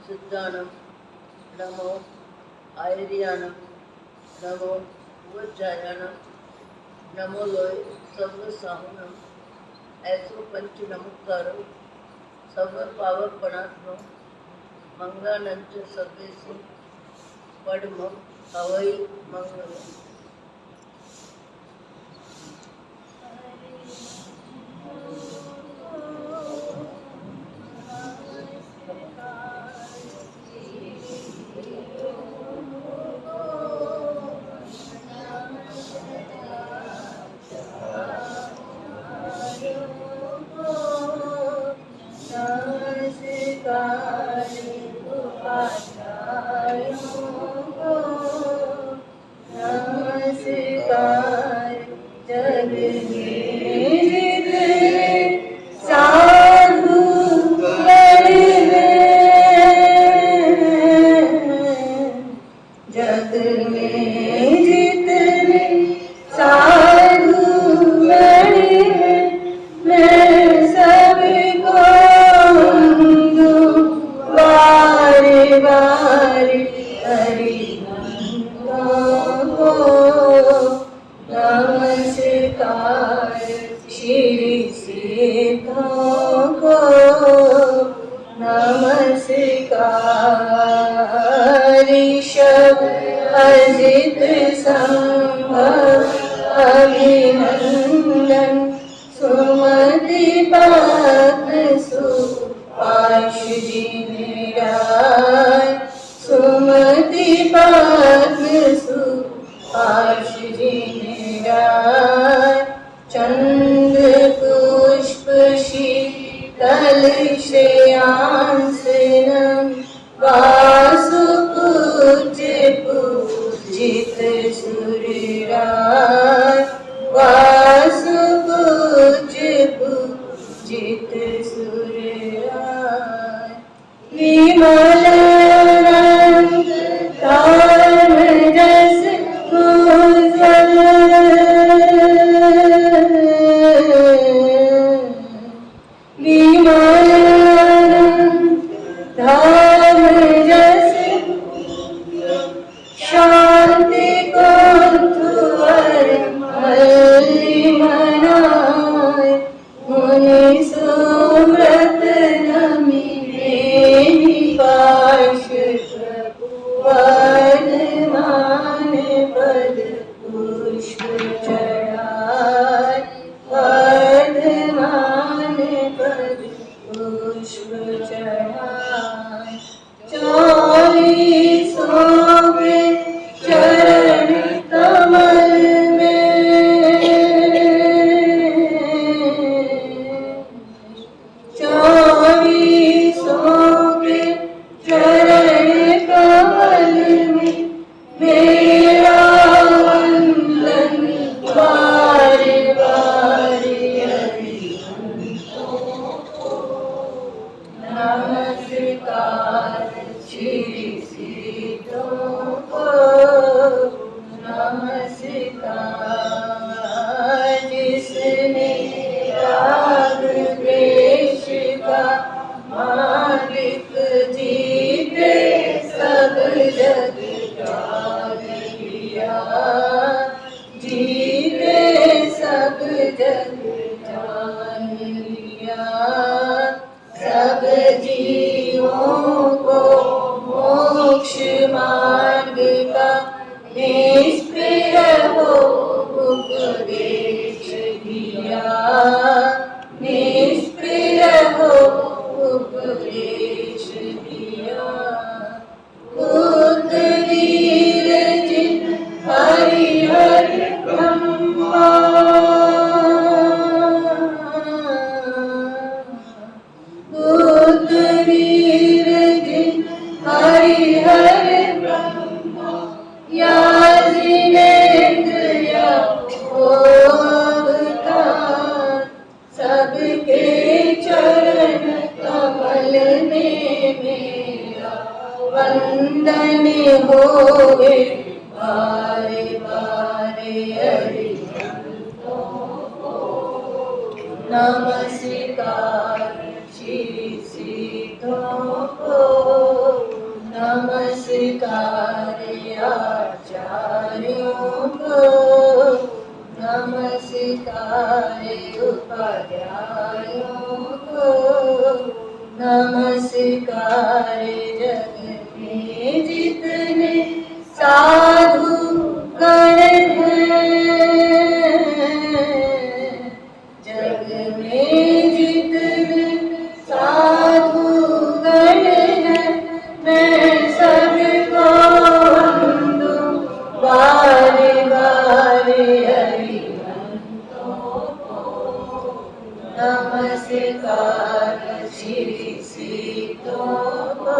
सिद्धाणम नमो आयरियाणम नमो वज्रायणम नमो लोय सर्व साहुनम ऐसो पंच नमस्कारो सर्व पावकपणात्मो मंगलानंच सर्वेसु पडमं हवै मंगलम। अजित संभव अभिनंदन सुमति पात सुपाश जिनराय सुमति पात सुपाश जिनराय चंद्र पुष्प शीतल श्रेयांसनम वासु पूज्य पूजित सुरराय वासु पूज्य पूजित सुरराय विमल रंग कर्म जस उज्ज्वल विमल धाम जस शांति को तुवर मल्ली मनाए मुनि सुव्रत नमि मेनि पाश वर्धमान पद पुष्प चढ़ाए वर्धमान पद पुष्प चढ़ाए चौबीसों के चरण कमल में चौबीसों के चरण कमल में मेरा वंदन बार बार नमस्कार श्री सीतों को नमस्कार जिसने राग द्वेष का मालिक जीते सब जग जान लिया जीते सब जग जान लिया सब जीवों को मोक्ष मार्ग का निष्प्रिय हो उपदेश दिया निष्प्रिय हो उपदेश दिया बुद्धवीर जिन हरिहर ब्रह्मा बुद्धवीर जिन हरिहर ब्रह्मा या जिनेन्द्र या अवतार सबके चरण कमल में मेरा वंदन होवे बारे बारे हरिहंतों को नमस्कार श्री सीतों को नमस्कार जग में जितने साधु गण हैं, जग में जितने साधु गण हैं, मैं सबको वंदू बारे बारे हरिवंतों को नमस्कार श्री सीतों को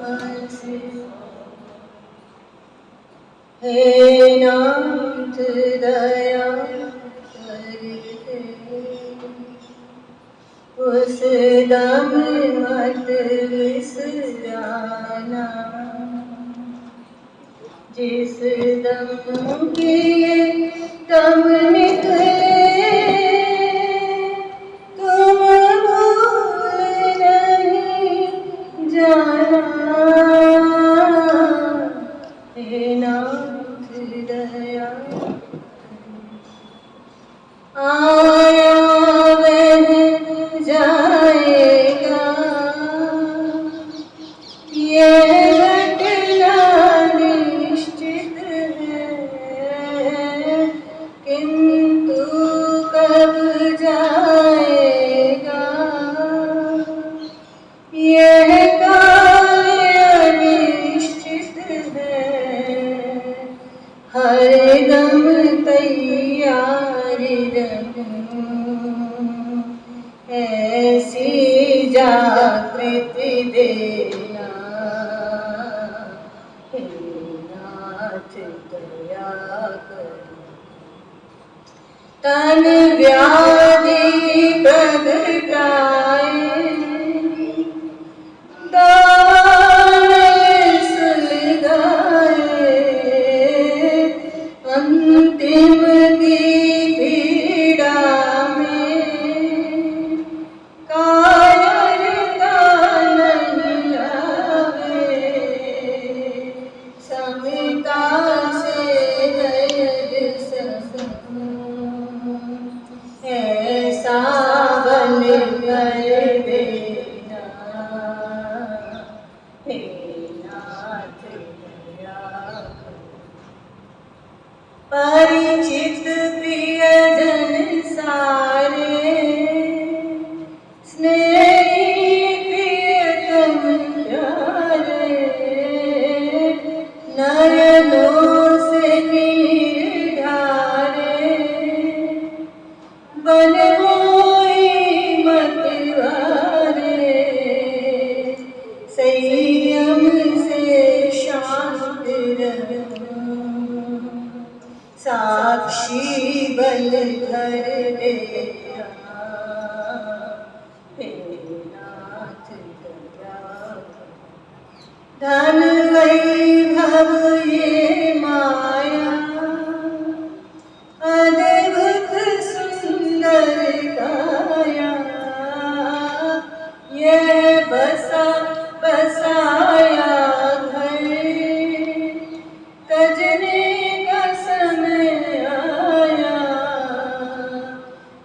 नमस्कार। हे नाथ दया उस दम मत विसराना, जिस दम किए दम निकले तुम भूल नहीं जाना। हे नाथ दया आया वह जाएगा, ये घटना निश्चित है, किंतु कब जाएगा यह कार्य निश्चित है। हर दम तैयारी रहूं, ऐसी जागृति देना। हे नाथ दया करो, तन व्याधि प्रगटाए, दान सुलगाए, अंतिम की पीड़ा में कायरता नहीं आवे, समता से धैर्य सकूं, ऐसा बल कर देना। हे नाथ दया परिचित प्रियजन सारे, स्नेही प्रियतम प्यारे, नयनों से नीर ढारे, बन मोई मतवारे, संयम से शांत रहूं, साक्षी बल धर देना। हे नाथ दया धन वैभव ये माया, अद्भुत सुंदर काया, यह बसा बसाया घर, तजने का समय आया,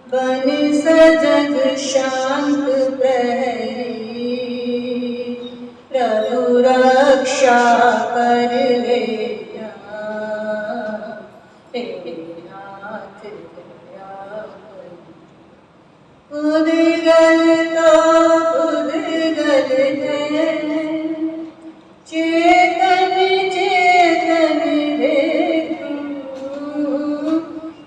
बन सजग शांत प्रहरी, प्रभु रक्षा कर लेना। हे नाथ दया उदगल तो उदगल है, चेतन चेतन देखूं,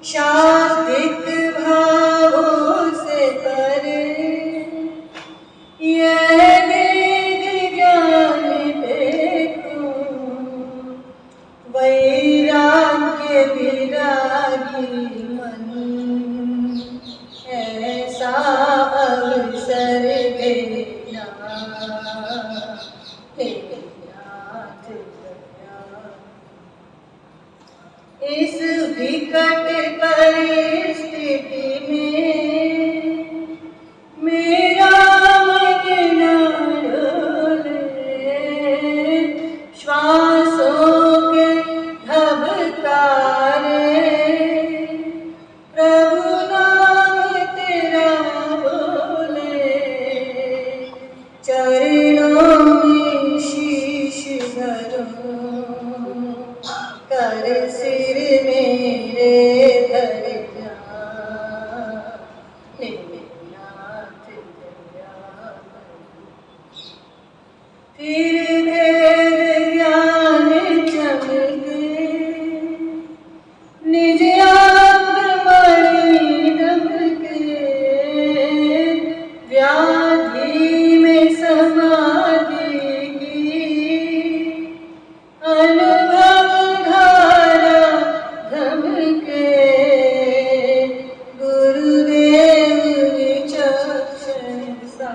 शास्त्रिक भावों से परे, यह वेद ज्ञान देखूं, वैराग्य विरागी मन, ऐसा अवसर देना। हे नाथ दया इस विकट परिस्थिति में मेरा मन न डोले, श्वासों के धबकारे, प्रभु नाम तेरा बोले, फिर भेद ज्ञान चमके, निज आत्ममणि दमके, व्याधि में समाधि की, अनुभव धारा धमके, गुरुदेव विचक्षण सा,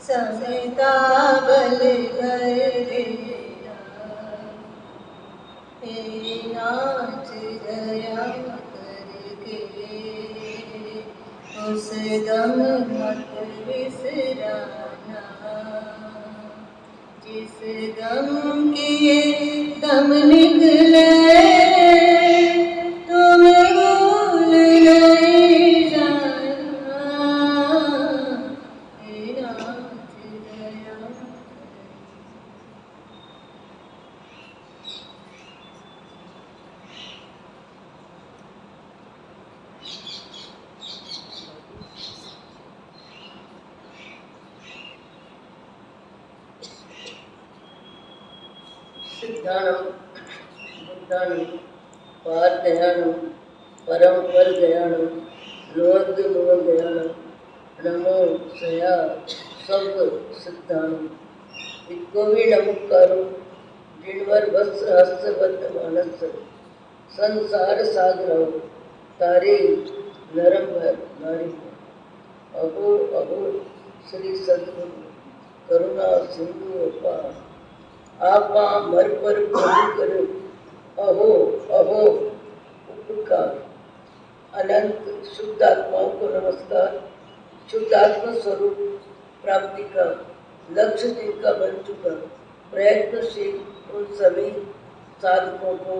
समिता बल कर देना, हे नाथ दया करके, उस दम मत बिसराना, जिस दम किए दम निकले, तुम भूल नहीं जाना, हे नाथ दया। सिद्धाणम बुद्धाणम पार्थयाणम परम पर गयाणम लोक लोक गयाणम नमो सया सब सिद्धाणम इको भी नमस्कारो जिनवर वत्स हस्तबद्ध मानस संसार सागर तारे नरम भर नारी अहो अहो श्री सद्गुरु करुणा सिंधु अपार आपा मर पर प्रभु कर अहो अहो उपकार। अनंत शुद्ध आत्माओं को नमस्कार। शुद्ध आत्मा स्वरूप प्राप्ति का लक्ष्य जिनका बन चुका प्रयत्नशील उन सभी साधकों को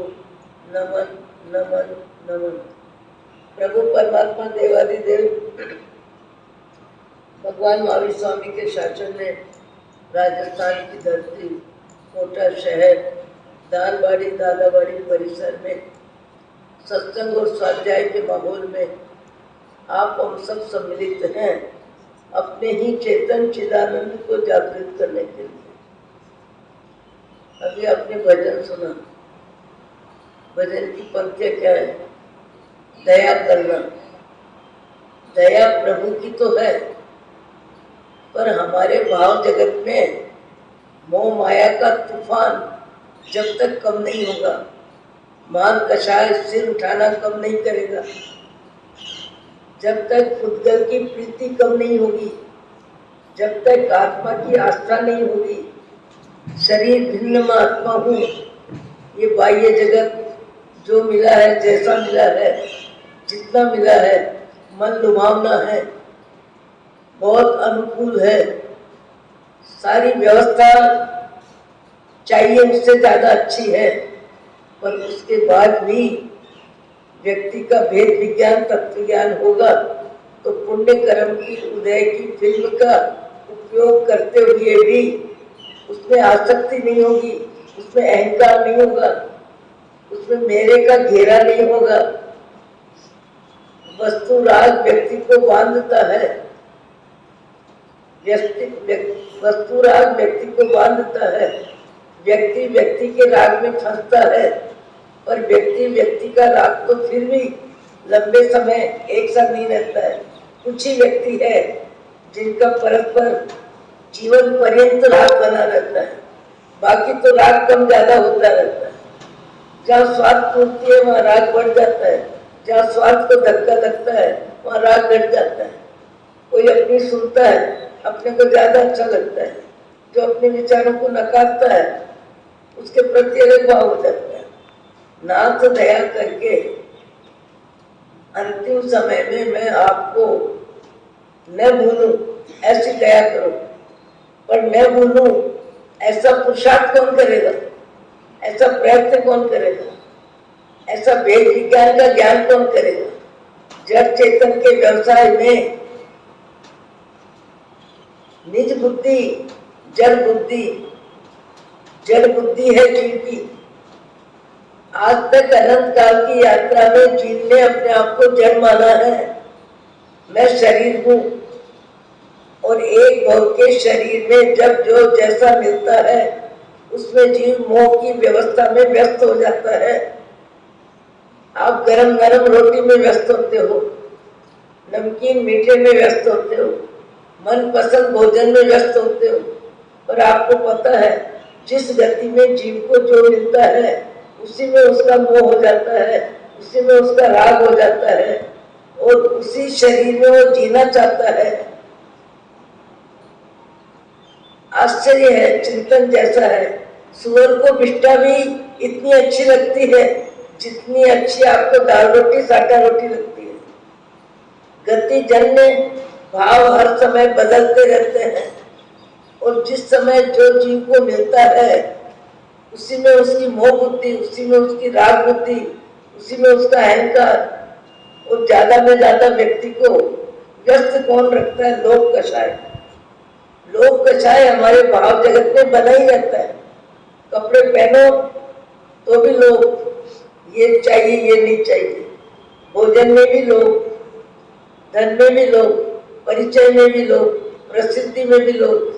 नमन नमन नमन। प्रभु परमात्मा देवादिदेव भगवान महावीर स्वामी के शासन में राजस्थान की धरती कोटा शहर दालबाड़ी दादाबाड़ी परिसर में सत्संग और स्वाध्याय के माहौल में आप हम सब सम्मिलित हैं अपने ही चेतन चिदानंद को जागृत करने के लिए। अभी आपने भजन सुना। भजन की पंक्तियां क्या है? दया करना। दया प्रभु की तो है, पर हमारे भाव जगत में मोह माया का तूफान जब तक कम नहीं होगा, मान कषाय सिर उठाना कम नहीं करेगा, जब तक खुदगल की प्रीति कम नहीं होगी, जब तक आत्मा की आस्था नहीं होगी, शरीर भिन्न में आत्मा हूँ, ये बाह्य जगत जो मिला है, जैसा मिला है, जितना मिला है, मन लुभावना है, बहुत अनुकूल है, सारी व्यवस्था चाहिए उससे ज़्यादा अच्छी है, पर उसके बाद भी व्यक्ति का भेद विज्ञान तत्व ज्ञान होगा तो पुण्य कर्म की उदय की फिल्म का उपयोग करते हुए भी उसमें आसक्ति नहीं होगी, उसमें अहंकार नहीं होगा, उसमें मेरे का घेरा नहीं होगा। वस्तु राग व्यक्ति को बांधता है, वस्तु राग व्यक्ति को बांधता है, व्यक्ति व्यक्ति के राग में फंसता है, पर व्यक्ति व्यक्ति का राग तो फिर भी लंबे समय एक साथ नहीं रहता है। कुछ ही व्यक्ति है जिनका परस्पर जीवन पर्यंत राग बना रहता है, बाकी तो राग कम ज्यादा होता रहता है। जहाँ स्वार्थ पूर्ति है वहाँ राग बढ़ जाता है, जहाँ स्वार्थ को धक्का लगता है वहाँ राग घट जाता है। कोई अपनी सुनता है, अपने को ज्यादा अच्छा लगता है, जो अपने विचारों को नकारता है उसके प्रति अलग भाव हो जाता है। नाथ दया करके अंतिम समय में मैं आपको न भूलूं ऐसी दया करो, पर न भूलूं ऐसा पुरुषार्थ कौन करेगा, ऐसा प्रयत्न कौन करेगा, ऐसा वेद विज्ञान का ज्ञान कौन करेगा। जड़ चेतन के व्यवसाय में निज बुद्धि जड़ बुद्धि है जीव की। आज तक अनंत काल की यात्रा में जीव ने अपने आप को जड़ माना है। मैं शरीर हूँ और एक भव के शरीर में जब जो जैसा मिलता है उसमें जीव मोह की व्यवस्था में व्यस्त हो जाता है। आप गरम गरम रोटी में व्यस्त होते हो, नमकीन मीठे में व्यस्त होते हो, मनपसंद भोजन में व्यस्त होते हो, और आपको पता है जिस गति में जीव को जो मिलता है उसी में उसका मोह हो जाता है, उसी में उसका राग हो जाता है, और उसी शरीर में वो जीना चाहता है। आश्चर्य है, चिंतन जैसा है। सुअर को विष्ठा भी इतनी अच्छी लगती है जितनी अच्छी आपको दाल रोटी साटा रोटी लगती है। गति जन्य भाव हर समय बदलते रहते हैं, और जिस समय जो जीव को मिलता है उसी में उसकी मोह बुद्धि, उसी में उसकी राग बुद्धि, उसी में उसका अहंकार, और ज्यादा में ज्यादा व्यक्ति को व्यस्त कौन रखता है? लोक कषाय। लोक कषाय हमारे भाव जगत में बना ही रहता है। कपड़े पहनो तो भी लोग ये चाहिए ये नहीं चाहिए, भोजन में भी लोग, धन में भी लोग, परिचय में भी लोग, प्रसिद्धि में भी लोग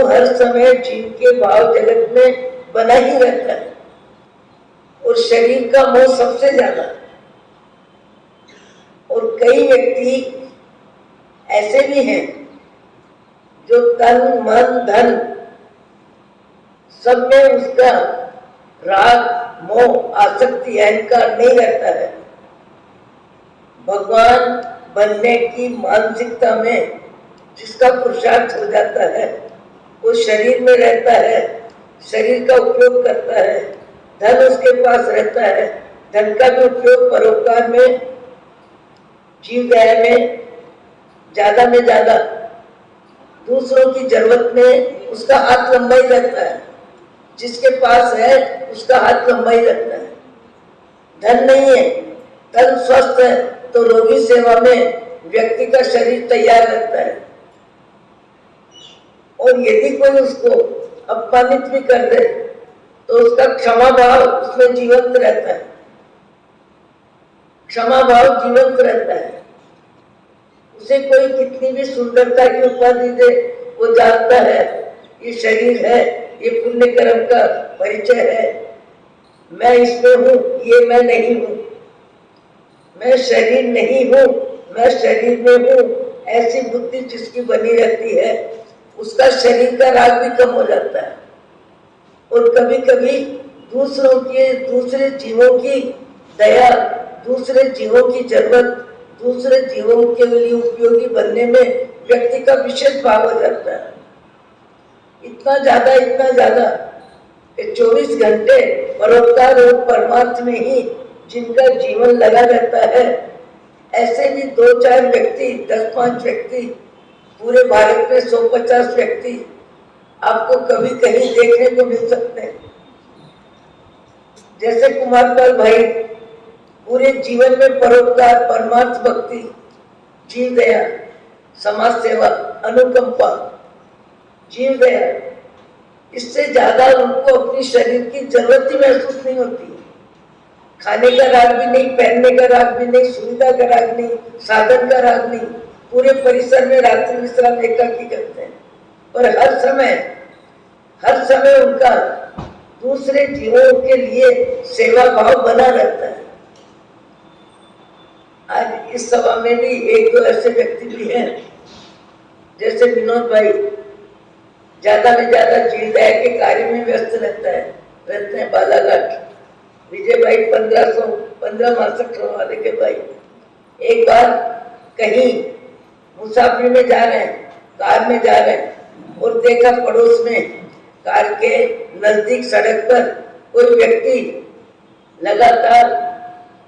हर समय जीव के भाव जगत में बना ही रहता है, और शरीर का मोह सबसे ज्यादा। और कई व्यक्ति ऐसे भी हैं जो तन मन धन सब में उसका राग मोह आसक्ति अहंकार नहीं रहता है। भगवान बनने की मानसिकता में जिसका पुरुषार्थ हो जाता है वो शरीर में रहता है, शरीर का उपयोग करता है, धन उसके पास रहता है, धन का भी उपयोग परोपकार में, जीव दया में ज्यादा दूसरों की जरूरत में उसका हाथ लंबा ही रहता है। जिसके पास है उसका हाथ लंबा ही रहता है। धन नहीं है, तन स्वस्थ है तो रोगी सेवा में व्यक्ति का शरीर तैयार रहता है, और यदि कोई उसको अपमानित भी कर दे तो उसका क्षमा भाव उसमें जीवंत रहता है। क्षमा भाव जीवंत रहता है। उसे कोई कितनी भी सुंदरता की उपाधि दे, वो जानता है ये शरीर है, ये पुण्य कर्म का परिचय है, मैं इसमें हूँ, ये मैं नहीं हूँ, मैं शरीर नहीं हूँ, मैं शरीर में हूँ। ऐसी बुद्धि जिसकी बनी रहती है उसका शरीर का राग भी कम हो जाता है, और कभी कभी दूसरों के, दूसरे जीवों की दया, दूसरे जीवों की जरूरत, दूसरे जीवों के लिए उपयोगी बनने में व्यक्ति का विशेष भाव हो जाता है। इतना ज्यादा कि 24 घंटे परोपकार और परमार्थ में ही जिनका जीवन लगा रहता है, ऐसे भी 2-4 व्यक्ति, 10-5 व्यक्ति, पूरे भारत में 150 व्यक्ति आपको कभी कहीं देखने को मिल सकते हैं। जैसे कुमारपाल भाई पूरे जीवन में परोपकार, परमार्थ, भक्ति, जीव दया, समाज सेवा, अनुकंपा, जीव दया, इससे ज्यादा उनको अपनी शरीर की जरूरत ही महसूस नहीं होती। खाने का राग भी नहीं, पहनने का राग भी नहीं, सुविधा का राग नहीं, साधन का राग नहीं, पूरे परिसर में रात्रि विश्राम एकाकी करते हैं, पर हर समय उनका दूसरे जीवों के लिए सेवा भाव बना रहता है। आज इस सभा में भी 1-2 ऐसे व्यक्ति भी हैं, जैसे विनोद भाई ज्यादा में ज्यादा जीव दया के कार्य में व्यस्त रहते हैं बालाघाट। विजय भाई 15 मासक वाले के भाई एक बार कहीं मुसाफिरी में जा रहे हैं, कार में जा रहे हैं, और देखा पड़ोस में कार के नजदीक सड़क पर कोई व्यक्ति लगातार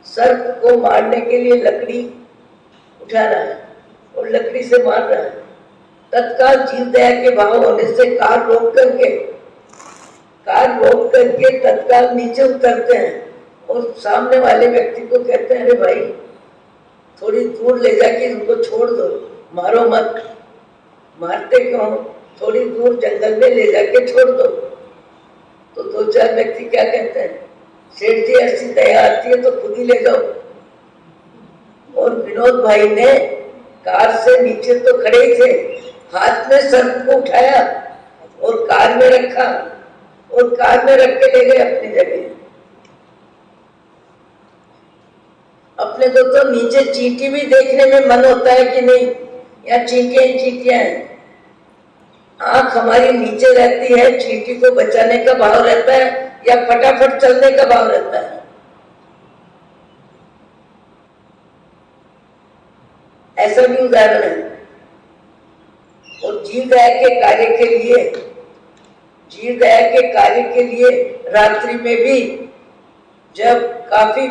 सर्प को मारने के लिए लकड़ी उठा रहा है और लकड़ी से मार रहा है। तत्काल जीव दया के भाव होने से कार रोक करके तत्काल नीचे उतरते हैं और सामने वाले व्यक्ति को कहते हैं, अरे भाई थोड़ी दूर ले जाके इनको छोड़ दो, मारो मत। मारते क्यों? थोड़ी दूर जंगल में ले जाके छोड़ दो। तो 2-4 व्यक्ति क्या कहते हैं, सेठ जी ऐसी दया आती है तो खुद ही ले जाओ। और विनोद भाई ने कार से नीचे तो खड़े थे, हाथ में सर्प को उठाया और कार में रखा और कार में रख के ले गए अपनी जगह। अपने को तो नीचे चींटी भी देखने में मन होता है कि नहीं, या चींटियां ही चींटियां हैं। आंख हमारी नीचे रहती है, चींटी को बचाने का भाव रहता है या फटाफट चलने का भाव रहता है। ऐसा भी उदाहरण है। और जीव दया के कार्य के लिए, जीव दया के कार्य के लिए रात्रि में भी जब काफी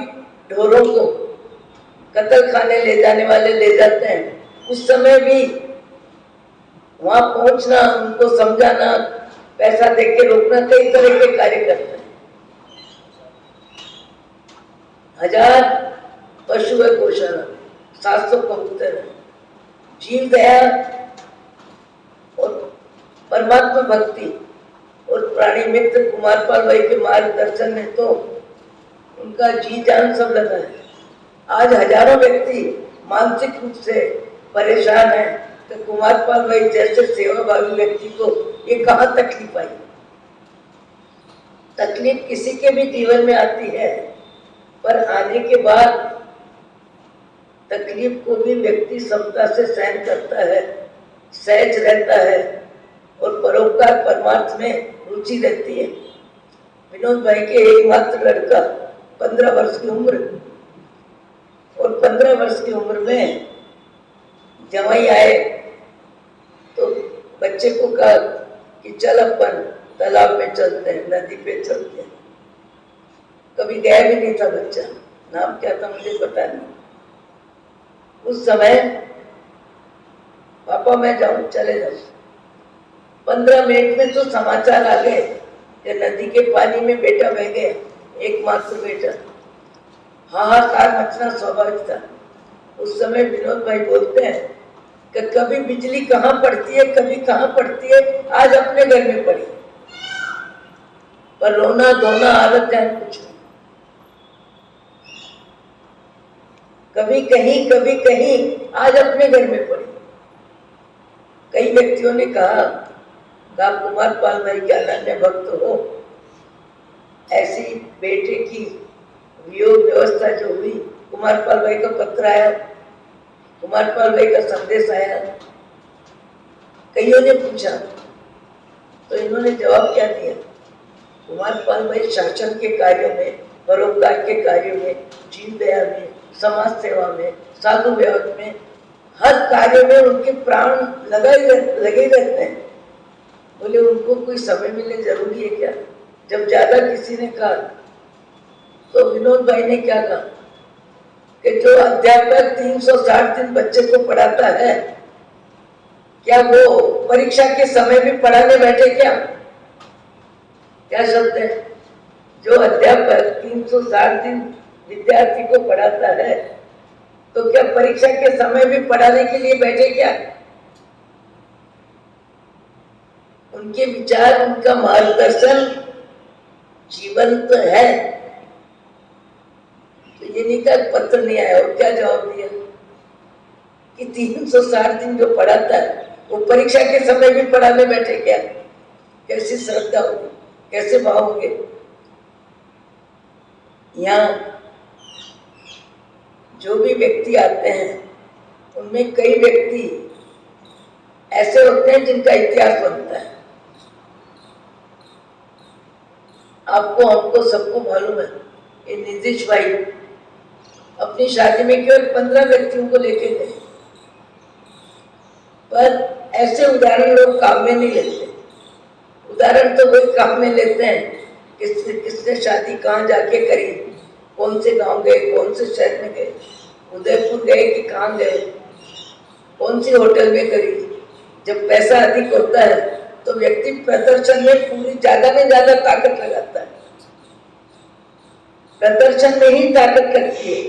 ढोरों को कत्ल खाने ले जाने वाले ले जाते हैं, उस समय भी वहां पहुंचना, उनको समझाना, पैसा देके रोकना, कई तरह के कार्य करते हैं। 1000 पशु है गौशाला, 700 कबूतर है। जीव दया और परमात्मा भक्ति और प्राणी मित्र कुमारपाल भाई के मार्गदर्शन में तो उनका जी जान सब लगा है। आज हजारों व्यक्ति मानसिक रूप से परेशान है, तो कुमारपाल भाई जैसे सेवाभावी व्यक्ति को ये कहाँ तकलीफ आई। तकलीफ किसी के भी जीवन में आती है, पर आने के बाद तकलीफ को भी व्यक्ति समता से सहन करता है, सहज रहता है और परोपकार परमार्थ में रुचि रहती है। विनोद भाई के एकमात्र लड़का 15 वर्ष की उम्र, और 15 वर्ष की उम्र में जवाई आए तो बच्चे को कहा कि चल अपन तालाब में चलते हैं, नदी पे चलते हैं। कभी गया भी नहीं था बच्चा, नाम क्या था मुझे पता नहीं। उस समय पापा मैं जाऊं, चले जाऊं। 15 मिनट में तो समाचार आ गए कि नदी के पानी में बेटा बह गया, एकमात्र बेटा। हाहाकार मचना स्वाभाविक था। उस समय विनोद भाई बोलते हैं कि कभी बिजली कहाँ पड़ती है, कभी कहाँ पड़ती है, आज अपने घर में पड़ी, पर रोना धोना आदत है कुछ नहीं। कभी कहीं कभी कहीं, आज अपने घर में पड़ी। कई व्यक्तियों ने कहा आप कुमारपाल भाई के अनन्य भक्त हो, ऐसी बेटे की वियोग व्यवस्था जो हुई, कुमारपाल भाई का पत्र आया, कुमारपाल भाई का संदेश आया, कईयों ने पूछा तो इन्होंने जवाब क्या दिया। कुमारपाल भाई शासन के कार्यों में, परोपकार के कार्यों में, जीव दया में, समाज सेवा में, साधु व्यवस्था में, हर कार्य में उनके प्राण लगे रहते हैं। बोले उनको कोई समय मिलने जरूरी है क्या। जब ज्यादा किसी ने कहा तो विनोद भाई ने क्या कहा कि जो अध्यापक 360 दिन बच्चे को पढ़ाता है, क्या वो परीक्षा के समय भी पढ़ाने बैठे क्या। क्या शब्द है, जो अध्यापक 360 दिन विद्यार्थी को पढ़ाता है, तो क्या परीक्षा के समय भी पढ़ाने के लिए बैठे क्या। उनके विचार, उनका मार्गदर्शन जीवंत है। तो ये नहीं कहा पत्र नहीं आया, और क्या जवाब दिया कि 360 दिन जो पढ़ाता है वो परीक्षा के समय भी पढ़ाने बैठे क्या। कैसी श्रद्धा होगी, कैसे भाव होंगे। यहाँ जो भी व्यक्ति आते हैं उनमें कई व्यक्ति ऐसे होते हैं जिनका इतिहास बनता है। आपको, हमको, सबको मालूम है ये नीतीश भाई अपनी शादी में केवल 15 व्यक्तियों को लेके गए, पर ऐसे उदाहरण लोग काम में नहीं लेते। उदाहरण तो वही काम में लेते हैं किसने शादी कहाँ जाके करी, कौन से गांव गए, कौन से शहर में गए, उदयपुर गए कि कहाँ गए, कौन सी होटल में करी। जब पैसा अधिक होता है तो व्यक्ति प्रदर्शन में पूरी ज्यादा में ज्यादा ताकत लगाता है। प्रदर्शन में ही ताकत करती है।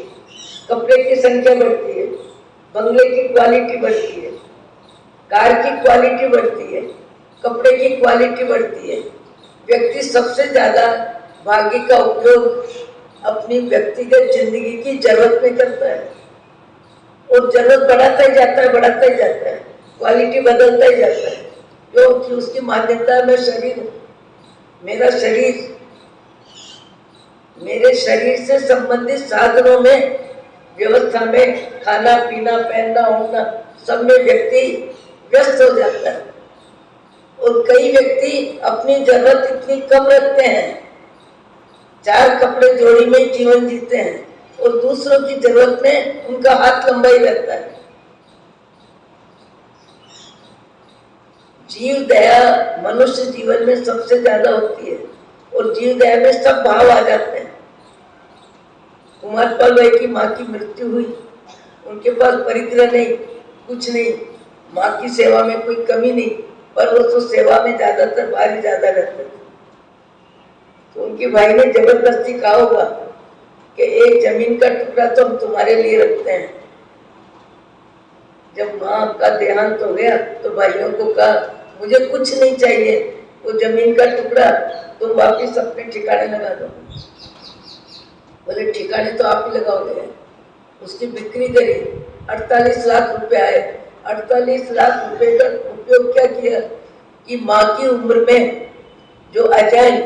कपड़े की संख्या बढ़ती है, बंगले की क्वालिटी बढ़ती है, कार की क्वालिटी बढ़ती है, कपड़े की क्वालिटी बढ़ती है। व्यक्ति सबसे ज्यादा भाग्य का उपयोग अपनी व्यक्तिगत जिंदगी की जरूरत में करता है, और जरूरत बढ़ाता ही जाता है, बढ़ाता ही जाता है, क्वालिटी बदलता ही जाता है, क्योंकि उसकी मान्यता में शरीर हूँ। मेरा शरीर, मेरे शरीर से संबंधित साधनों में, व्यवस्था में, खाना पीना पहनना ओढ़ना सब में व्यक्ति व्यस्त हो जाता है। और कई व्यक्ति अपनी जरूरत इतनी कम रखते हैं, 4 कपड़े जोड़ी में जीवन जीते हैं, और दूसरों की जरूरत में उनका हाथ लंबा ही रहता है। जीव दया मनुष्य जीवन में सबसे ज्यादा होती है, और जीव दया में सब भाव आ जाते हैं। कुमारपाल भाई की माँ की मृत्यु हुई, उनके पास परिग्रह नहीं, कुछ नहीं, माँ की सेवा में कोई कमी नहीं, पर वो तो सेवा में ज्यादातर भारी ज्यादा रहते थे। तो उनके भाई ने जबरदस्ती कहा होगा कि एक जमीन का टुकड़ा तो हम तुम्हारे लिए रखते हैं। जब माँ का देहांत हो गया तो भाइयों को कहा मुझे कुछ नहीं चाहिए, वो जमीन का टुकड़ा तुम वापिस अपने ठिकाने लगा दो। बोले ठिकाने तो आप ही लगाओगे। उसकी बिक्री करी, 48 लाख रुपए आए। 48 लाख रुपए का उपयोग क्या किया कि माँ की उम्र में जो अजान,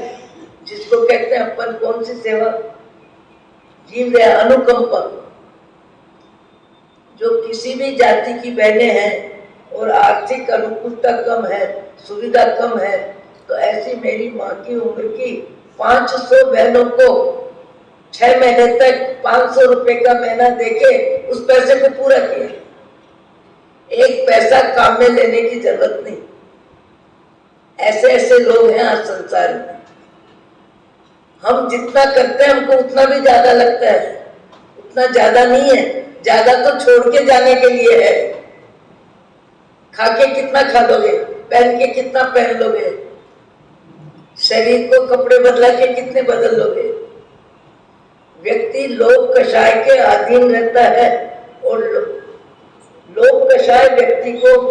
जिसको कहते हैं अपन कौन सी सेवा, जीव दया अनुकंपा, जो किसी भी जाति की बहनें हैं और आर्थिक अनुकूलता कम है, सुविधा कम है, तो ऐसी मेरी माँ की उम्र की 500 बहनों को 6 महीने तक 500 रुपए का महीना देके उस पैसे को पूरा किया। एक पैसा काम में लेने की जरूरत नहीं। ऐसे ऐसे लोग हैं आज संसार में। हम जितना करते हैं हमको उतना भी ज्यादा लगता है, उतना ज्यादा नहीं है। ज्यादा तो छोड़ के जाने के लिए है। खा के कितना खा लोगे, पहन के कितना पहन लोगे, शरीर को कपड़े बदला के कितने बदल लोगे। व्यक्ति लोभ कषाय के अधीन रहता है, और लोभ कषाय व्यक्ति को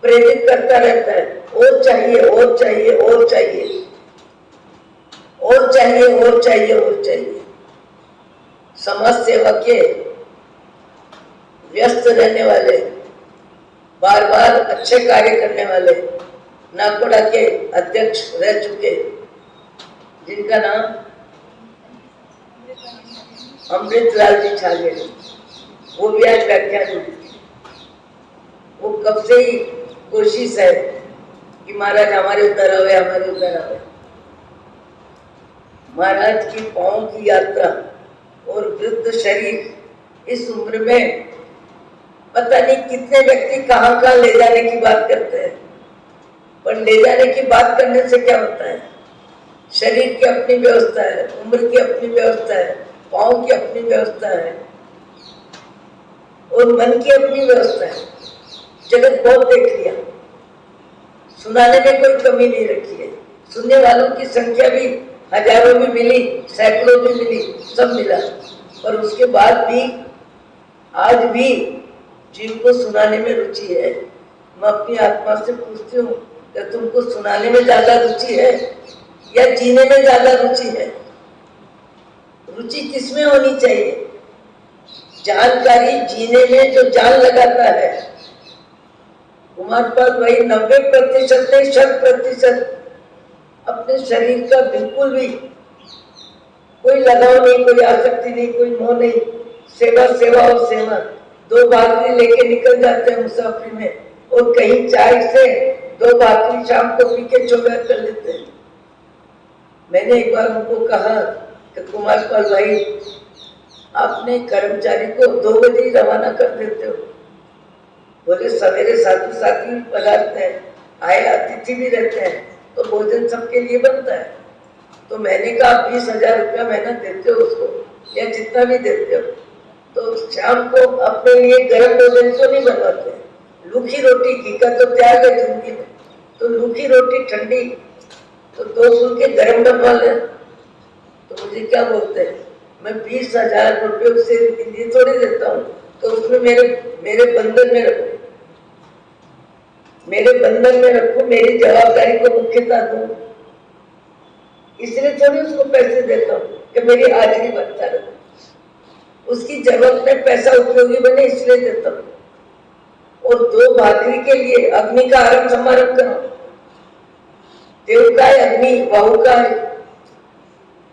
प्रेरित करता रहता है, और चाहिए और चाहिए और चाहिए और चाहिए और चाहिए और चाहिए। समाज सेवा के व्यस्त रहने वाले, बार बार अच्छे कार्य करने वाले नाकोड़ा के अध्यक्ष रह चुके, जिनका नाम अमृतलाल जी छाले, वो भी आज व्याख्यान हुई। वो कब से ही कोशिश है कि महाराज हमारे उधर आवे, हमारे उधर आवे। महाराज की पांव की यात्रा और वृद्ध शरीर इस उम्र में पता नहीं कितने व्यक्ति कहां कहां ले जाने की बात करते हैं, पर ले जाने की बात करने से क्या होता है। शरीर की अपनी व्यवस्था है, उम्र की अपनी व्यवस्था है, पांव की अपनी व्यवस्था है, और मन की अपनी व्यवस्था है। जगत बहुत देख लिया, सुनाने में कोई कमी नहीं रखी है। सुनने वालों की संख्या भी हजारों भी मिली, सैकड़ों भी मिली, सब मिला, पर उसके बाद भी आज भी जीव को सुनाने में रुचि है। मैं अपनी आत्मा से पूछती हूँ कि तुमको सुनाने में ज्यादा रुचि है या जीने में ज्यादा रुचि है? रुचि किसमें होनी चाहिए? जानकारी जीने में जो जान लगाता है। कुमारपाल भाई 90% नहीं 100% अपने शरीर का बिल्कुल भी कोई लगाव नहीं, कोई आसक्ति नहीं, कोई मोह नहीं। सेवा सेवा और सेवा, 2 भाकरी लेके निकल जाते हैं मुसाफिर में, और कहीं चाय से 2 भाकरी शाम को पी के चौबा कर लेते हैं। मैंने एक बार उनको कहा कि कुमारपाल भाई आपने कर्मचारी को 2 बजे ही रवाना कर देते हो। बोले सवेरे साधु साथी भी पधारते हैं, आए अतिथि भी रहते हैं, तो भोजन सबके लिए बनता है। तो मैंने कहा 20,000 रुपया महीना देते हो उसको, या जितना भी देते हो, तो शाम को अपने लिए गर्म भोजन क्यों नहीं बनवाते? लूखी रोटी, घी का तो त्याग है जिंदगी में, तो लूखी रोटी ठंडी तो 2 फुलके गर्म बनवा ले। तो मुझे क्या बोलते हैं, मैं 20,000 रुपये उसे लिए थोड़ी देता हूँ, तो उसमें मेरे बंधन में रखो, मेरे बंधन में रखो, मेरी जवाबदारी को मुख्यता दूं। इसलिए थोड़ी उसको पैसे देता हूँ कि मेरी हाजिरी बनता रहे। उसकी जरूरत में पैसा उपयोगी बने इसलिए देता हूँ। और 2 भाकरी के लिए अग्नि का आरंभ समारंभ करो। देव का है अग्नि, वाहु का है,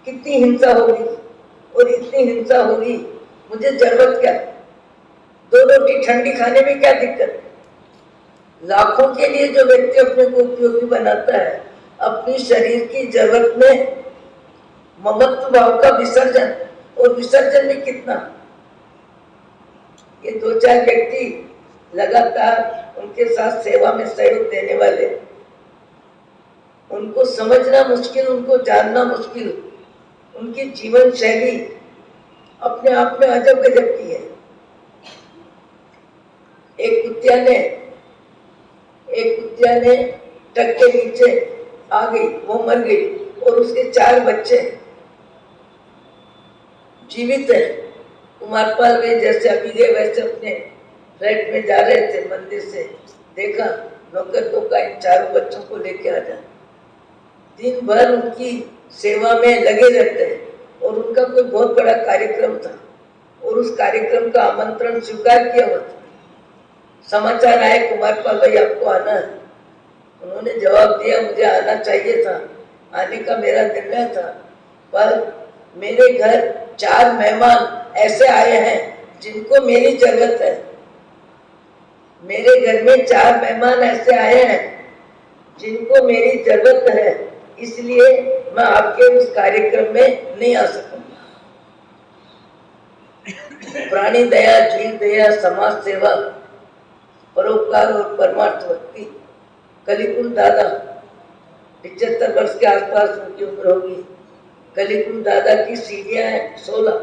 कितनी हिंसा होगी। और इतनी हिंसा होगी, मुझे जरूरत क्या, 2 रोटी ठंडी खाने में क्या दिक्कत। लाखों के लिए जो व्यक्ति अपने को उपयोगी बनाता है, अपनी शरीर की जरूरत में ममत्व भाव का विसर्जन, और विसर्जन में कितना, ये 2-4 व्यक्ति लगातार उनके साथ सेवा में सहयोग देने वाले, उनको समझना मुश्किल, उनको जानना मुश्किल, उनकी जीवन शैली अपने आप में अजब गजब की है। एक कुतिया ने ट्रक के नीचे आ गई, वो मर गई, और उसके 4 बच्चे जीवित है। कुमारपाल गए, जैसे अभी गए वैसे अपने फ्लैट में जा रहे थे, मंदिर से देखा नौकर को कहा इन 4 बच्चों को लेके आ जा। दिन भर उनकी सेवा में लगे रहते हैं, और उनका कोई बहुत बड़ा कार्यक्रम था, और उस कार्यक्रम का आमंत्रण स्वीकार किया हुआ था। समाचार आए कुमारपाल भाई आपको आना है। उन्होंने जवाब दिया मुझे आना चाहिए था, आने का मेरा निर्णय था, पर मेरे घर 4 मेहमान ऐसे आए हैं जिनको मेरी जरूरत है। मेरे घर में 4 मेहमान ऐसे आए हैं जिनको मेरी जरूरत है, इसलिए मैं आपके उस कार्यक्रम में नहीं आ सकूंगा। प्राणी दया, जीव दया, समाज सेवा, परोपकार और परमार्थ भक्ति। कलिकुंड दादा 75 वर्ष के आसपास उनकी उम्र होगी। कलिकुंड दादा की सीढ़ियां हैं 16।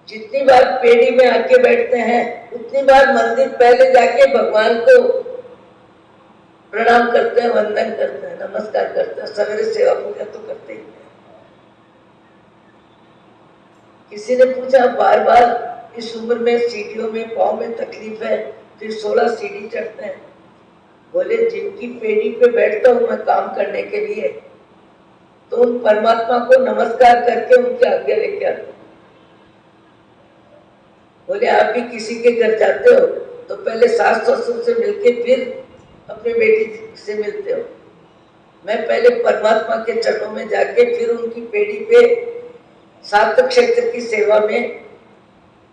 जितनी बार पेड़ी में आके बैठते हैं, उतनी बार मंदिर पहले जाके भगवान को प्रणाम करते हैं, वंदन करते हैं, नमस्कार करते हैं। सवेरे सेवा पूजा तो करते ही हैं। किसी ने पूछा बार बार इस उम्र में सीढ़ियों में पाँव में तकलीफ है, फिर 16 सीढ़ी चढ़ते हैं। बोले जिनकी पेड़ी पे बैठता हूं मैं काम करने के लिए, तो उन परमात्मा को नमस्कार करके उनकी आज्ञा लेके आते। बोले आप भी किसी के घर जाते हो तो पहले सास ससुर से मिलके फिर अपने बेटी से मिलते हो। मैं पहले परमात्मा के चरणों में जाके फिर उनकी पेड़ी पे 7 क्षेत्र की सेवा में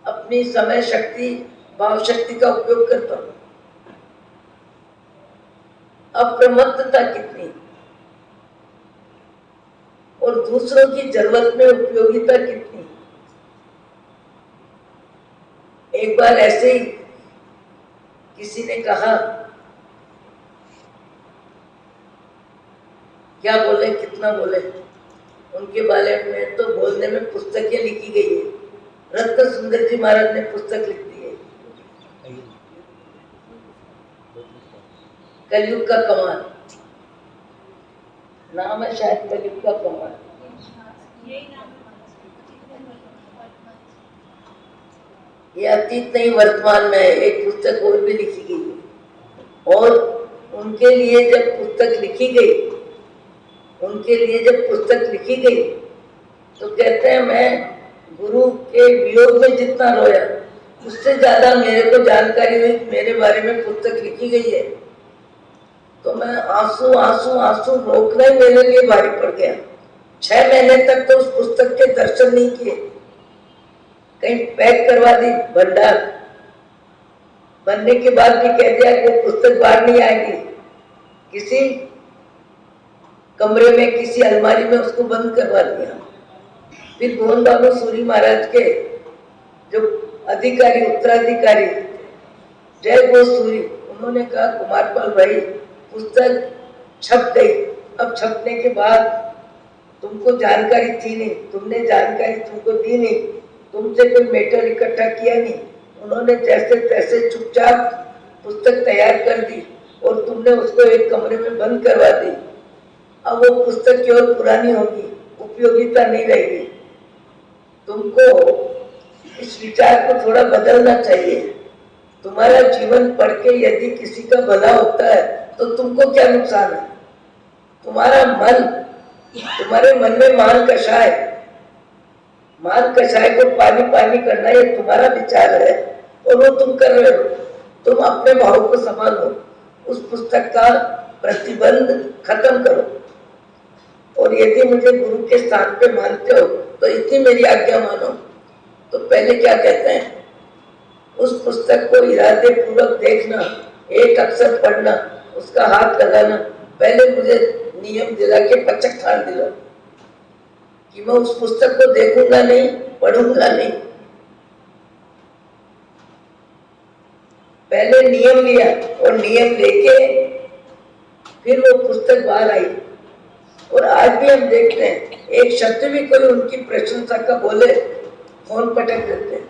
अपनी समय शक्ति, भाव शक्ति का उपयोग करता हूं। अप्रमत्तता कितनी, और दूसरों की जरूरत में उपयोगिता कितनी। एक बार ऐसे ही किसी ने कहा, क्या बोले कितना बोले, उनके बारे में तो बोलने में पुस्तकें लिखी गई है। रत्न सुंदर जी महाराज ने पुस्तक लिख दी है, कलयुग का कमाल नाम है, शायद कलयुग का कमाल। ये अतीत नहीं वर्तमान में एक पुस्तक और भी लिखी गई है। और उनके लिए जब पुस्तक लिखी गई, तो कहते हैं मैं गुरु के वियोग में जितना रोया, उससे ज्यादा मेरे को जानकारी हुई कि मेरे बारे में पुस्तक लिखी गई है। तो मैं आंसू आंसू आंसू रोकना ही मेरे लिए भारी पड़ गया। 6 महीने तक तो उस पुस्तक के दर्शन नहीं किए, कहीं पैक करवा दी भंडार, बनने के बाद भी कह दिया कि पुस्तक बाहर नहीं आएगी। किसी कमरे में, किसी अलमारी में उसको बंद करवा दिया। फिर गोविंद बाबू सूरी महाराज के जो अधिकारी, उत्तराधिकारी जय गो सूरी, उन्होंने कहा कुमारपाल भाई पुस्तक छप गई, अब छपने के बाद तुमको जानकारी थी नहीं, तुमने जानकारी तुमको दी नहीं, तुमसे कोई मैटर इकट्ठा किया नहीं, उन्होंने जैसे तैसे चुपचाप पुस्तक तैयार कर दी और तुमने उसको एक कमरे में बंद करवा दी। अब वो पुस्तक केवल पुरानी होगी, उपयोगिता नहीं रहेगी। तुमको इस विचार को थोड़ा बदलना चाहिए। तुम्हारा जीवन पढ़ के यदि किसी का भला होता है तो तुमको क्या नुकसान है। तुम्हारा मन, तुम्हारे मन में मान कषाय, मान कषाय को पानी पानी करना ये तुम्हारा विचार है और वो तुम कर रहे हो। तुम अपने भाव को संभालो, उस पुस्तक का प्रतिबंध खत्म करो। और यदि मुझे गुरु के स्थान पे मानते हो तो इतनी मेरी आज्ञा मानो। तो पहले क्या कहते हैं, उस पुस्तक को इरादे पूर्वक देखना, एक अक्षर पढ़ना, उसका हाथ लगाना। पहले मुझे नियम दिला के पचक ठान दिला कि मैं उस पुस्तक को देखूंगा नहीं, पढ़ूंगा नहीं। पहले नियम लिया और नियम लेके फिर वो पुस्तक बाहर आई। और आज भी हम देखते हैं, एक शब्द भी कोई उनकी प्रशंसा का बोले फोन पटक देते हैं।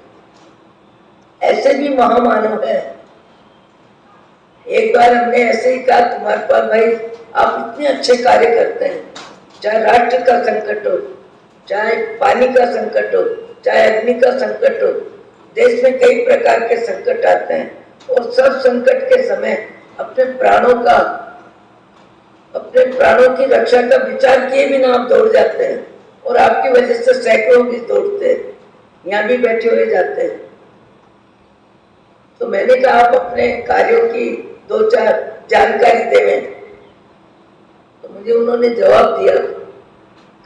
ऐसे भी महामानव है। एक बार हमने ऐसे ही कहा, तुम्हारे पास भाई आप इतने अच्छे कार्य करते हैं, चाहे राष्ट्र का संकट हो, चाहे पानी का संकट हो, चाहे अग्नि का संकट हो, देश में कई प्रकार के संकट आते हैं और सब संकट के समय अपने प्राणों की रक्षा का विचार किए बिना आप दौड़ जाते हैं और आपकी वजह से सैकड़ों भी दौड़ते हैं, यहाँ भी बैठे हुए जाते हैं। तो मैंने कहा आप अपने कार्यों की 2-4 जानकारी देवें। तो मुझे उन्होंने जवाब दिया,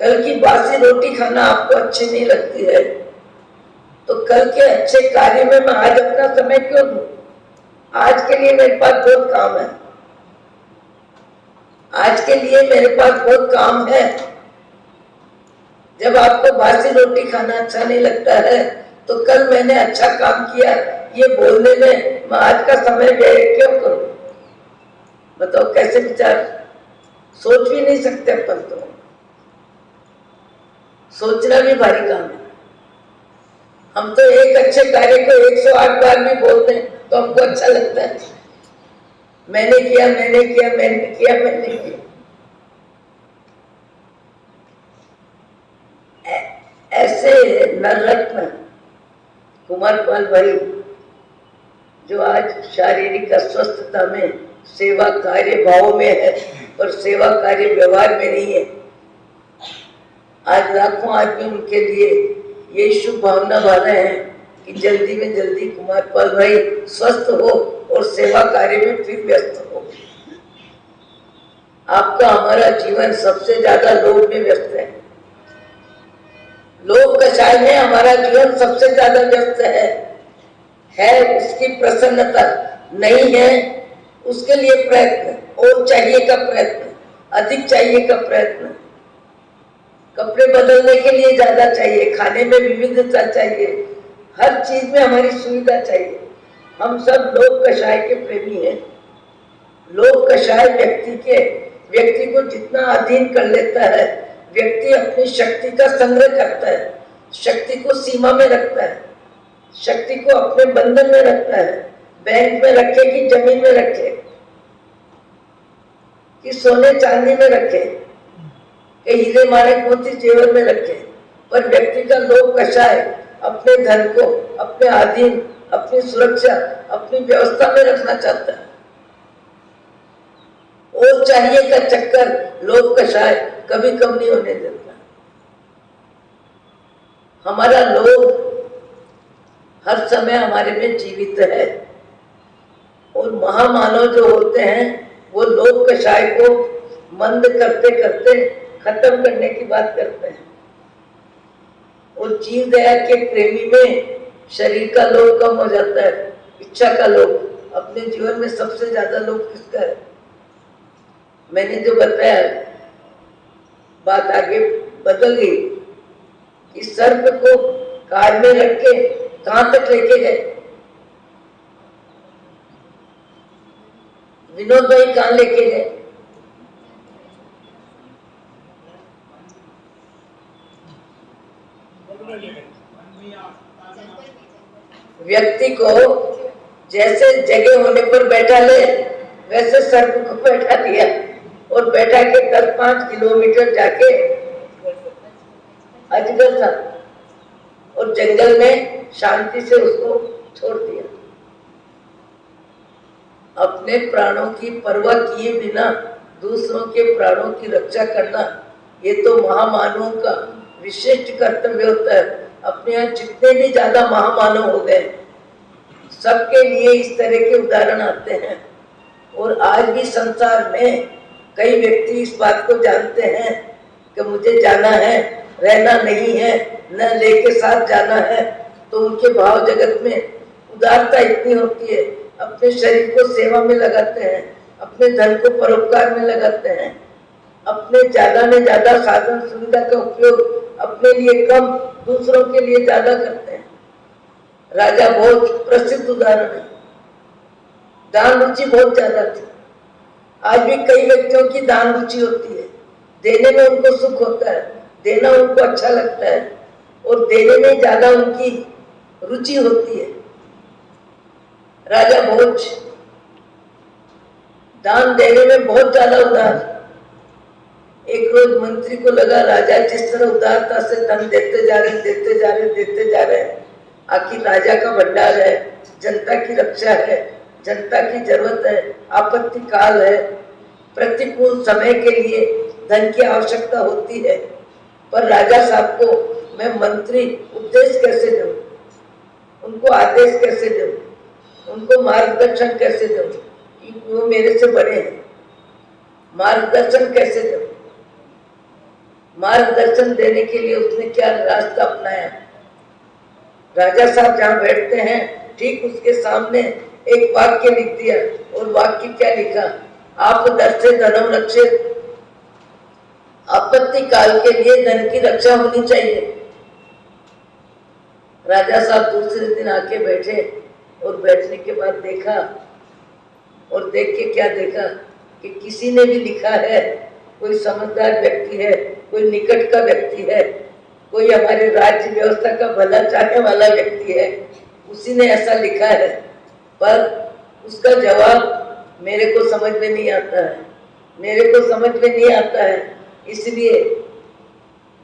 कल की बासी रोटी खाना आपको अच्छी नहीं लगती है, तो कल के अच्छे कार्य में मैं आज अपना समय क्यों दूं? आज के लिए मेरे पास बहुत काम है, आज के लिए मेरे पास बहुत काम है। जब आपको बासी रोटी खाना अच्छा नहीं लगता है तो कल मैंने अच्छा काम किया ये बोलने में मैं आज का समय व्यय क्यों करूं? बताओ कैसे विचार, सोच भी नहीं सकते अपन तो, सोचना भी भारी काम है। हम तो एक अच्छे कार्य को 108 बार भी बोलते हैं तो हमको अच्छा लगता है, मैंने किया मैंने किया मैंने किया मैंने किया। ऐसे नररत्न कुमारपाल भाई जो आज शारीरिक अस्वस्थता में सेवा कार्य भाव में है और सेवा कार्य व्यवहार में नहीं है, आज लाखों आदमी उनके लिए ये शुभ भावना भर रहे हैं कि जल्दी में जल्दी कुमारपाल भाई स्वस्थ हो और सेवा कार्य में फिर व्यस्त हो। आपका हमारा जीवन सबसे ज्यादा लोभ में व्यस्त है, लोभ कषाय में हमारा जीवन सबसे ज्यादा व्यस्त है उसकी प्रसन्नता नहीं है, उसके लिए प्रयत्न और चाहिए का प्रयत्न, अधिक चाहिए का प्रयत्न, कपड़े बदलने के लिए ज्यादा चाहिए, खाने में विविधता चाहिए, हर चीज में हमारी सुविधा चाहिए। हम सब लोभ कषाय के प्रेमी हैं। लोभ कषाय व्यक्ति को जितना अधीन कर लेता है, व्यक्ति अपनी शक्ति का संग्रह करता है, शक्ति को सीमा में रखता है, शक्ति को अपने बंधन में रखता है। बैंक में रखे कि जमीन में रखे कि सोने चांदी में रखे कि हीरे माणिक मोती जेवर में रखे, पर व्यक्ति का लोभ कषाय अपने धन को अपने अधीन, अपनी सुरक्षा, अपनी व्यवस्था में रखना चाहता है। और चाहिए का चक्कर लोभ कषाय कभी कम नहीं होने देता। हमारा लोभ हर समय हमारे में जीवित है और महामानव जो होते हैं वो लोभ कषाय को मंद करते करते खत्म करने की बात करते हैं। और जीव दया के प्रेमी में शरीर का लोभ कम हो जाता है, इच्छा का लोभ। अपने जीवन में सबसे ज्यादा लोभ किसका है? मैंने जो बताया बात आगे बदल गई कि सर्प को कार में रख के कहां तक लेके गए? विनोद भाई कहां लेके गए? व्यक्ति को जैसे जगह होने पर बैठा ले वैसे सर्प को बैठा दिया और बैठा के 10-5 किलोमीटर जाके अजगर था और जंगल में शांति से उसको छोड़ दिया। अपने प्राणों की परवाह किए बिना दूसरों के प्राणों की रक्षा करना ये तो महामानवों का विशिष्ट कर्तव्य होता है। अपने यहाँ जितने भी ज्यादा महामानव हो गए सबके लिए इस तरह के उदाहरण आते हैं। और आज भी संसार में कई व्यक्ति इस बात को जानते हैं कि मुझे जाना है, रहना नहीं है, न लेके साथ जाना है, तो उनके भाव जगत में उदारता इतनी होती है, अपने शरीर को सेवा में लगाते हैं, अपने धन को परोपकार में लगाते हैं, अपने ज्यादा में ज्यादा साधन सुविधा का उपयोग अपने लिए कम, दूसरों के लिए ज्यादा करते हैं। राजा भोज प्रसिद्ध उदाहरण है। दान रुचि बहुत ज्यादा थी। आज भी कई व्यक्तियों की दान रुचि होती है, देने में उनको सुख होता है, देना उनको अच्छा लगता है और देने में ज्यादा उनकी रुचि होती है। राजा भोज दान देने में बहुत ज्यादा उदार। एक रोज मंत्री को लगा राजा जिस तरह उदारता से धन देते जा रहे हैं, आखिर राजा का भंडार है, जनता की रक्षा है, जनता की जरूरत है, आपत्ति काल है, प्रतिकूल समय के लिए धन की आवश्यकता होती है, पर राजा साहब को मैं मंत्री उपदेश कैसे दूं, उनको आदेश कैसे दूं, उनको मार्गदर्शन कैसे दूं, वो मेरे से बड़े हैं, मार्गदर्शन कैसे दूं। मार्गदर्शन देने के लिए उसने क्या रास्ता अपनाया। राजा साहब जहाँ बैठते हैं ठीक उसके सामने एक वाक्य लिख दिया और वाक्य क्या लिखा, आप दर से धनम रक्षित, आपत्ति काल के लिए धन की रक्षा होनी चाहिए। राजा साहब दूसरे दिन आके बैठे और बैठने के बाद देखा, और देख के क्या देखा कि किसी ने भी लिखा है, कोई समझदार व्यक्ति है, कोई निकट का व्यक्ति है, कोई हमारे राज्य व्यवस्था का भला चाहने वाला व्यक्ति है, उसी ने ऐसा लिखा है, पर उसका जवाब मेरे को समझ में नहीं आता है, मेरे को समझ में नहीं आता है। इसलिए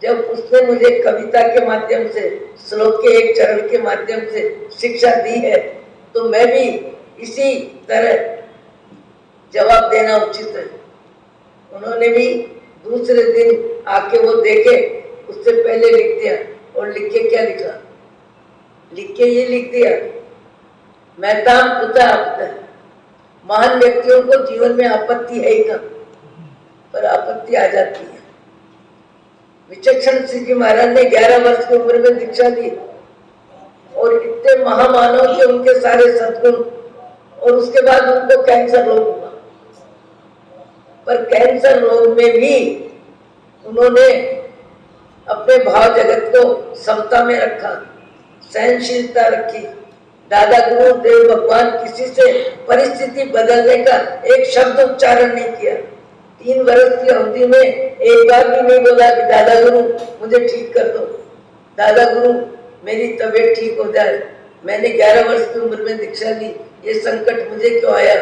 जब उसने मुझे कविता के माध्यम से, श्लोक के एक चरण के माध्यम से शिक्षा दी है, तो मैं भी इसी तरह जवाब देना उचित है। उन्होंने भी दूसरे दिन आके वो देखे, उससे पहले लिख दिया, और लिख के क्या लिखा, लिख के ये लिख दिया, मैदान पुता आपदा। महान व्यक्तियों को जीवन में आपत्ति है ही कम, पर आपत्ति आ जाती है। विचक्षण श्री जी महाराज ने 11 वर्ष की उम्र में दीक्षा दी और इतने महामानव थे उनके सारे सद्गुण, और उसके बाद उनको कैंसर रोग हुआ, पर कैंसर रोग में भी उन्होंने अपने भाव जगत को समता में रखा, सहनशीलता रखी। दादा गुरुदेव भगवान किसी से परिस्थिति बदलने का एक शब्द उच्चारण नहीं किया। 3 वर्ष की अवधि में एक बार भी नहीं बोला कि दादा गुरु मुझे ठीक कर दो, दादा गुरु मेरी तबीयत ठीक हो जाए। मैंने 11 वर्ष की उम्र में दीक्षा ली, ये संकट मुझे क्यों आया।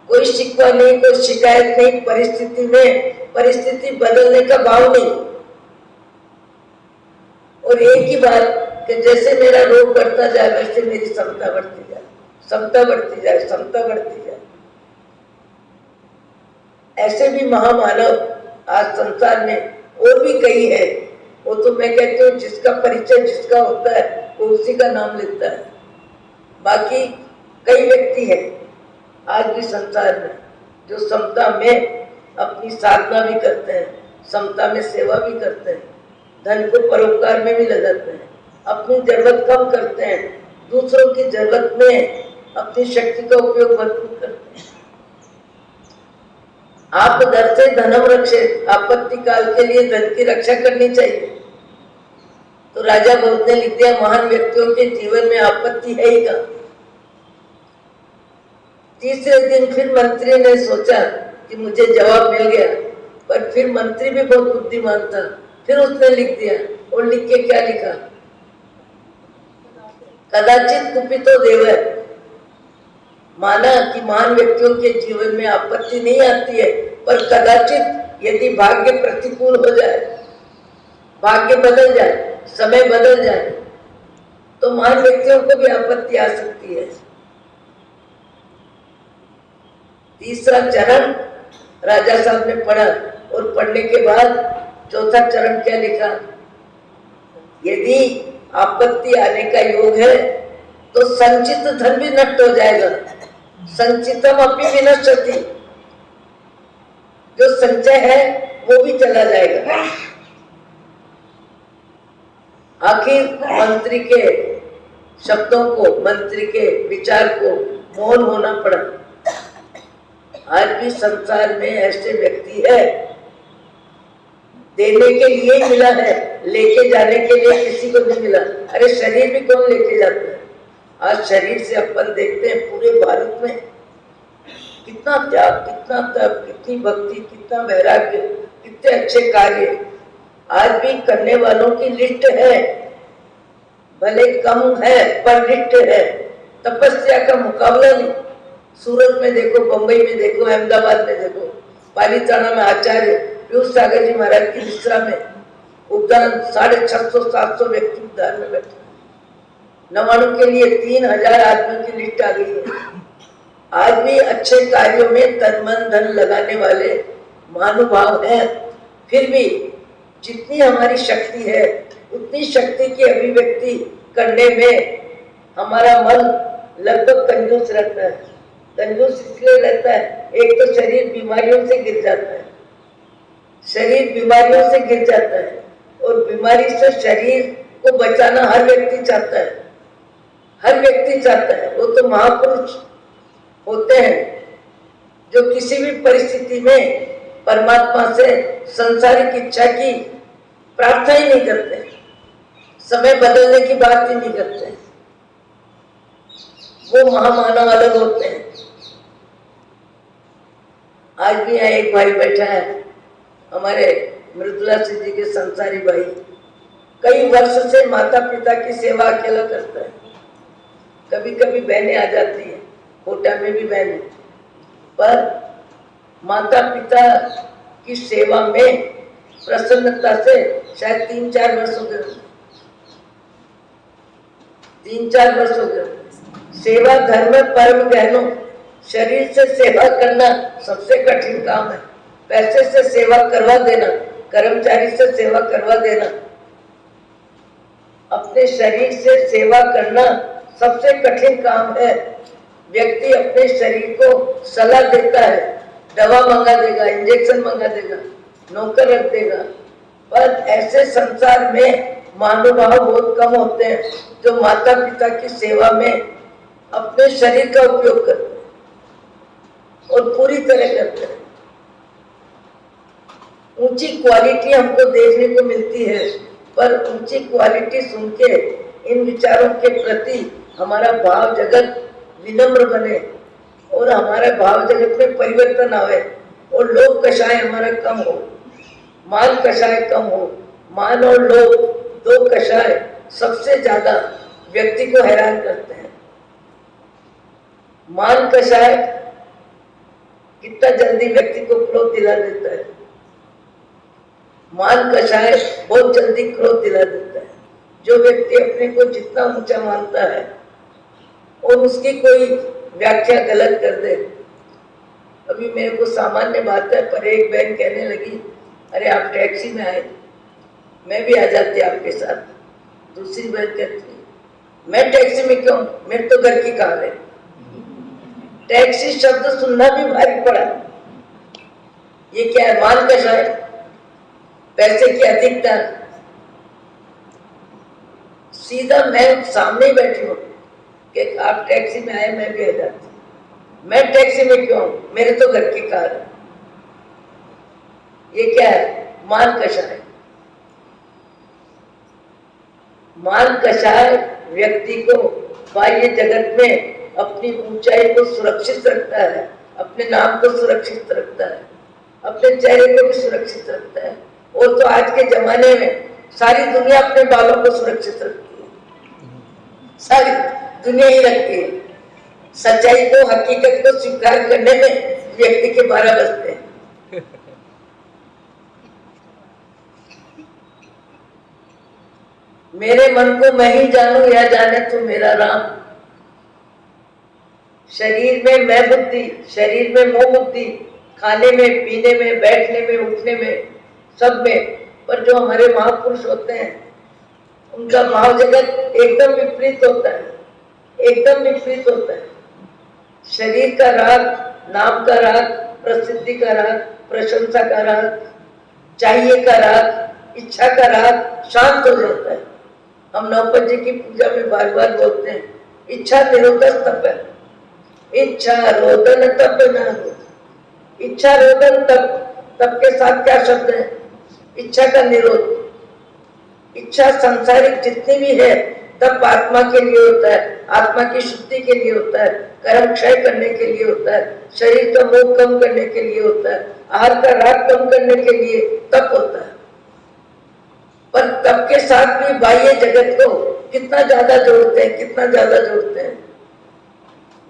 कोई शिकवा नहीं, कोई शिकायत नहीं, परिस्थिति में परिस्थिति बदलने का भाव नहीं। और एक ही बात कि जैसे मेरा रोग बढ़ता जाए वैसे मेरी समता बढ़ती जाए, समता बढ़ती जाए, समता बढ़ती जाए। ऐसे भी महामानव आज संसार में और भी कई है। वो तो मैं कहती हूँ जिसका परिचय जिसका होता है वो उसी का नाम लेता है। बाकी कई व्यक्ति हैं आज भी संसार में जो समता में अपनी साधना भी करते हैं, समता में सेवा भी करते हैं, धन को परोपकार में भी लगाते हैं, अपनी जरूरत कम करते हैं, दूसरों की जरूरत में अपनी शक्ति का उपयोग भरपूर करते हैं। आप दर से धनम रक्षे, आपत्ति काल के लिए धन की रक्षा करनी चाहिए। तो राजा भोज ने लिख दिया, महान व्यक्तियों के जीवन में आपत्ति है ही कहाँ। तीसरे दिन फिर मंत्री ने सोचा कि मुझे जवाब मिल गया, पर फिर मंत्री भी बहुत बुद्धिमान था, फिर उसने लिख दिया। और लिख के क्या लिखा, कदाचित कुपितो देव। माना कि महान व्यक्तियों के जीवन में आपत्ति नहीं आती है, पर कदाचित यदि भाग्य प्रतिकूल हो जाए, भाग्य बदल जाए, समय बदल जाए, तो महान व्यक्तियों को भी आपत्ति आ सकती है। तीसरा चरण राजा साहब ने पढ़ा और पढ़ने के बाद चौथा चरण क्या लिखा, यदि आपत्ति आने का योग है तो संचित धन भी नष्ट हो जाएगा। संचितम अपनी विनश्यति, जो संचय है वो भी चला जाएगा। आखिर मंत्री के शब्दों को, मंत्री के विचार को मौन होना पड़ा। आज भी संसार में ऐसे व्यक्ति है, देने के लिए मिला है, लेके जाने के लिए किसी को नहीं मिला। अरे शरीर भी कौन लेके जाता है? आज शरीर से अपन देखते हैं पूरे भारत में कितना त्याग, कितना तप, कितनी भक्ति, कितना वैराग्य, कितने अच्छे कार्य आज भी करने वालों की लिस्ट है। भले कम है पर लिस्ट है। तपस्या का मुकाबला नहीं। सूरत में देखो, बंबई में देखो, अहमदाबाद में देखो, पालीताना में आचार्य पीयूष सागर जी महाराज की मिश्रा में उद्यान 650-700 व्यक्ति उद्यान में बैठे। 99 के लिए 3000 आदमियों की लिस्ट आ गई है। आज भी अच्छे कार्यों में तन मन धन लगाने वाले महानुभाव हैं। फिर भी जितनी हमारी शक्ति है उतनी शक्ति की अभिव्यक्ति करने में हमारा मन लगभग कंजूस रहता है। कंजूस इसलिए रहता है, एक तो शरीर बीमारियों से गिर जाता है, शरीर बीमारियों से गिर जाता है, और बीमारी से शरीर को बचाना हर व्यक्ति चाहता है। हर व्यक्ति चाहता है। वो तो महापुरुष होते हैं जो किसी भी परिस्थिति में परमात्मा से संसारिक इच्छा की प्रार्थना ही नहीं करते, समय बदलने की बात ही नहीं करते। वो महामानव अलग होते हैं। आज भी यहाँ एक भाई बैठा है, हमारे मृदुला सिंह जी के संसारी भाई, कई वर्ष से माता पिता की सेवा अकेला करता है। कभी कभी बहनें आ जाती हैं, कोटा में भी बहनें, पर माता पिता की सेवा में प्रसन्नता से शायद 3-4 वर्ष हो गए। 3-4 वर्ष हो गए। सेवा धर्म में परम गहनो। शरीर से सेवा करना सबसे कठिन काम है। पैसे से सेवा करवा देना, कर्मचारी से सेवा करवा देना, अपने शरीर से सेवा करना सबसे कठिन काम है। व्यक्ति अपने शरीर को सलाह देता है, दवा मंगा देगा, इंजेक्शन मंगा देगा, नौकर रख देगा, पर ऐसे संसार में महानुभाव बहुत कम होते हैं जो माता पिता की सेवा में अपने शरीर का उपयोग करते हैं और पूरी तरह करते हैं। ऊंची क्वालिटी हमको देखने को मिलती है, पर ऊंची क्वालिटी सुन के इन विचारों के प्रति हमारा भाव जगत विनम्र बने और हमारा भाव जगत में परिवर्तन आवे और लोभ कषाय हमारा कम हो, मान कषाय कम हो। मान और लोभ दो कषाय सबसे ज्यादा व्यक्ति को हैरान करते हैं। मान कषाय कितना जल्दी व्यक्ति को क्रोध दिला देता है। मान कषाय बहुत जल्दी क्रोध दिला देता है। जो व्यक्ति अपने को जितना ऊंचा मानता है और उसकी कोई व्याख्या गलत कर दे। अभी मेरे को सामान्य बात है, पर एक बहन कहने लगी, अरे आप टैक्सी में आए, मैं भी आ जाती आपके साथ। दूसरी बहन कहती, मैं टैक्सी में क्यों, मेरे तो घर की कार है। टैक्सी शब्द सुनना भी भारी पड़ा। ये क्या है? मान कषाय, पैसे की अधिकता। सीधा मैं सामने ही बैठी हूँ कि आप टैक्सी में आए, मैं भी आ जाती। मैं टैक्सी में क्यों, मेरे तो घर की कार है। ये क्या है? मान कषाय। मान कषाय व्यक्ति को बाह्य जगत में अपनी ऊंचाई को सुरक्षित रखता है, अपने नाम को सुरक्षित रखता है, अपने चेहरे को भी सुरक्षित रखता है। और तो आज के जमाने में सारी दुनिया अपने बालों को सुरक्षित रखती है, सारी दुनिया ही रखती है। सच्चाई को, हकीकत को स्वीकार करने में व्यक्ति के 12 बजते हैं। मेरे मन को मैं ही जानूं या जाने तो मेरा राम। शरीर में मैं बुद्धि, शरीर में मोह बुद्धि, खाने में, पीने में, बैठने में, उठने में, सब में। पर जो हमारे महापुरुष होते हैं उनका भाव जगत एकदम विपरीत होता है, एकदम विपरीत होता है। शरीर का राग, नाम का राग, प्रसिद्धि का राग, प्रशंसा का राग, चाहिए का राग, इच्छा का राग शांत हो जाता है। हम नौपत जी की पूजा में बार बार बोलते हैं, इच्छा निरोधक तप है, इच्छा रोदन तप न हो। इच्छा रोदन तप, तप के साथ क्या शब्द है? इच्छा का निरोध। इच्छा संसारिक जितनी भी है तप आत्मा के लिए होता है, आत्मा की शुद्धि के लिए होता है, कर्म क्षय करने के लिए होता है, शरीर का मोह कम करने के लिए होता है, आहार का राग कम करने के लिए तप होता है। पर तप के साथ भी बाह्य जगत को कितना ज्यादा जोड़ते हैं, कितना ज्यादा जोड़ते हैं।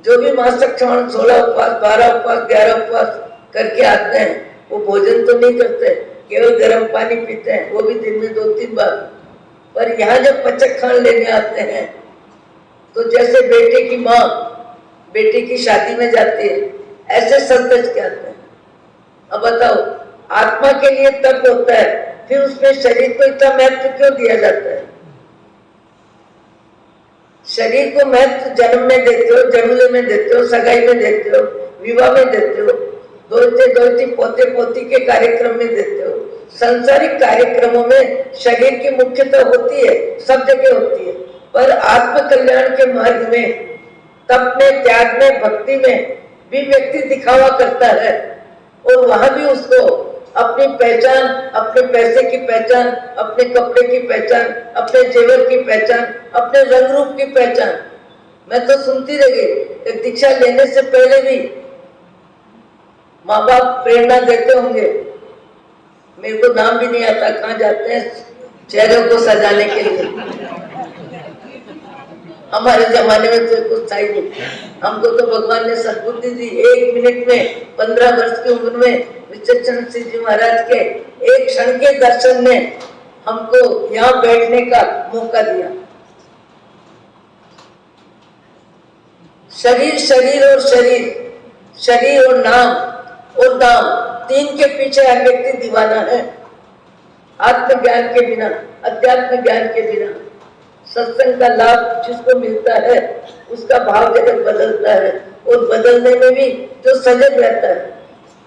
जो भी मासिक श्रवण 16 उपवास, 12 उपवास, 11 उपवास करके आते हैं, वो भोजन तो नहीं करते, केवल गर्म पानी पीते हैं, वो भी दिन में 2-3 बार। पर यहाँ जब पचक खान लेने आते हैं तो जैसे बेटे की माँ बेटी की शादी में जाती है, ऐसे सज के आते हैं। अब बताओ, आत्मा के लिए तप होता है, फिर उसमें शरीर को इतना महत्व क्यों दिया जाता है? शरीर को महत्व जन्म में देते हो, जन्मले में देते हो, सगाई में देते हो, विवाह में देते हो, दोती पोते पोती के कार्यक्रम में देते हो। सांसारिक कार्यक्रमों में शरीर की मुख्यता होती है, सब जगह होती है, पर आत्म कल्याण के मार्ग में, तप में, त्याग में, भक्ति में भी व्यक्ति दिखावा करता है, और वहां भी उसको अपनी पहचान, अपने पैसे की पहचान, अपने कपड़े की पहचान, अपने जेवर की पहचान, अपने रंग रूप की पहचान। मैं तो सुनती रह गई, दीक्षा लेने से पहले भी माँ बाप प्रेरणा देते होंगे, मेरे को नाम भी नहीं आता, कहाँ जाते हैं चेहरों को सजाने के लिए। हमारे जमाने में तो कुछ था ही नहीं, हमको तो भगवान ने सद्बुद्धि दी। 1 मिनट में 15 वर्ष की उम्र में विचक्षण सिंह जी महाराज के एक क्षण के दर्शन ने हमको यहाँ बैठने का मौका दिया। शरीर, शरीर और शरीर, शरीर और नाम और दाम, 3 के पीछे हर व्यक्ति दीवाना है। आत्मज्ञान के बिना, अध्यात्म ज्ञान के बिना, सत्संग का लाभ जिसको मिलता है उसका भाव जगत बदलता है, और बदलने में भी जो सजग रहता है,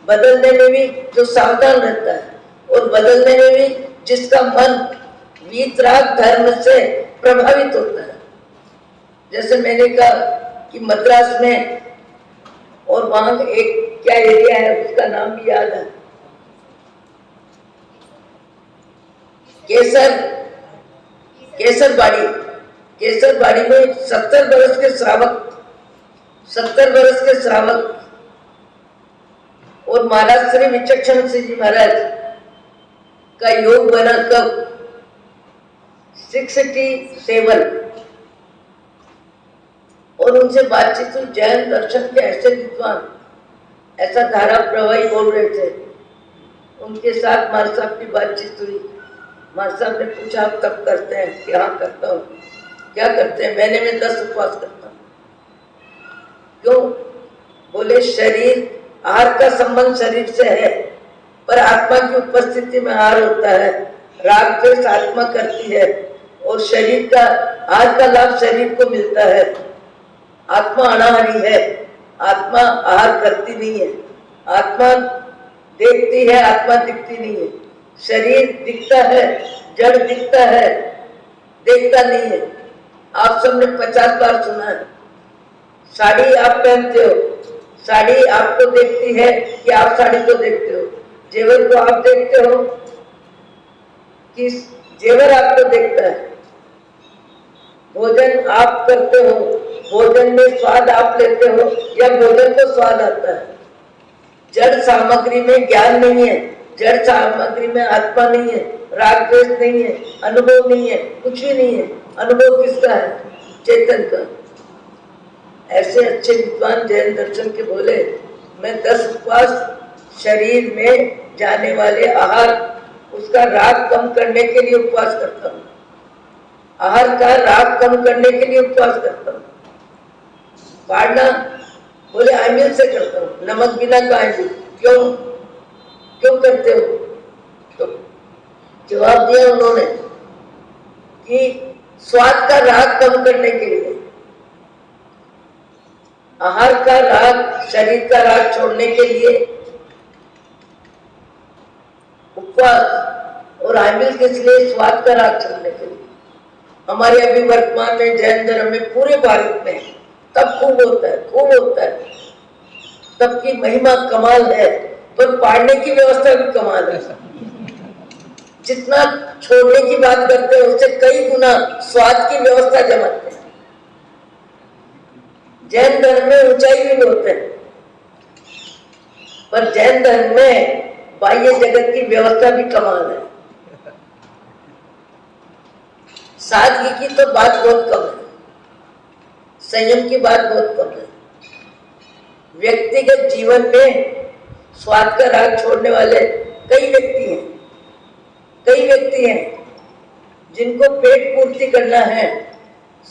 बदलने में भी जो सावधान रहता है, और बदलने में भी जिसका मन वीतराग धर्म से प्रभावित होता है। जैसे मैंने कहा कि मद्रास में, और वहां एक क्या एरिया है उसका नाम भी याद है, केसरबाड़ी। केसरबाड़ी में 70 वर्ष के श्रावक, 70 वर्ष के श्रावक और महाराज श्री विचक्षण सिंह जी महाराज का योग बना कब? 67। और उनसे बातचीत हुई, जैन दर्शन के ऐसे विद्वान, ऐसा धारा प्रवाही बोल रहे थे। उनके साथ मार साहब की बातचीत हुई। मार साहब ने पूछा, आप कब करते हैं? क्या करता हूँ। क्या करते हैं? महीने में 10 उपवास करता हूँ। क्यों? बोले शरीर, आहार का संबंध शरीर से है, पर आत्मा की उपस्थिति में आहार होता है। राग द्वेष आत्मा करती है, और शरीर का आहार का लाभ शरीर को मिलता है। आत्मा अनाहारी है, आत्मा आहार करती नहीं है। आत्मा देखती है, आत्मा दिखती नहीं है। शरीर दिखता है, जड़ दिखता है, देखता नहीं है। आप सबने 50 बार सुना है, साड़ी आप पहनते हो, साड़ी आपको देखती है कि आप साड़ी को देखते हो। जेवर को आप देखते हो कि जेवर आपको देखता है। भोजन आप करते हो, भोजन में स्वाद आप लेते हो या भोजन को स्वाद आता है। जड़ सामग्री में ज्ञान नहीं है, जड़ सामग्री में आत्मा नहीं है, राग द्वेष नहीं है, अनुभव नहीं है, कुछ भी नहीं है। अनुभव किसका है? चेतन का। ऐसे अच्छे विद्वान जैन दर्शन के बोले, मैं 10 उपवास शरीर में जाने वाले आहार, उसका राग कम करने के लिए उपवास करता हूँ। आहार का राग कम करने के लिए उपवास करता हूँ। काढ़ना बोले आमिल से करता हूँ, नमक बिना का आमिल। क्यों क्यों करते हो? तो जवाब दिया उन्होंने, कि स्वाद का राग कम करने के लिए, आहार का राग, शरीर का राग छोड़ने के लिए उपवास, और आमिल किस लिए? स्वाद का राग छोड़ने के लिए। हमारे अभी वर्तमान में जैन धर्म में पूरे भारत में तब खूब होता है, खूब होता है, तब की महिमा कमाल है, पर पाड़ने की व्यवस्था भी कमाल है। जितना छोड़ने की बात करते हैं उससे कई गुना स्वाद की व्यवस्था जमाते हैं। जैन धर्म में ऊंचाई भी होते हैं, पर जैन धर्म में बाह्य जगत की व्यवस्था भी कमाल है। सादगी की तो बात बहुत कम है, संयम की बात बहुत कम है। व्यक्तिगत जीवन में स्वाद का राग छोड़ने वाले कई व्यक्ति हैं, कई व्यक्ति हैं जिनको पेट पूर्ति करना है,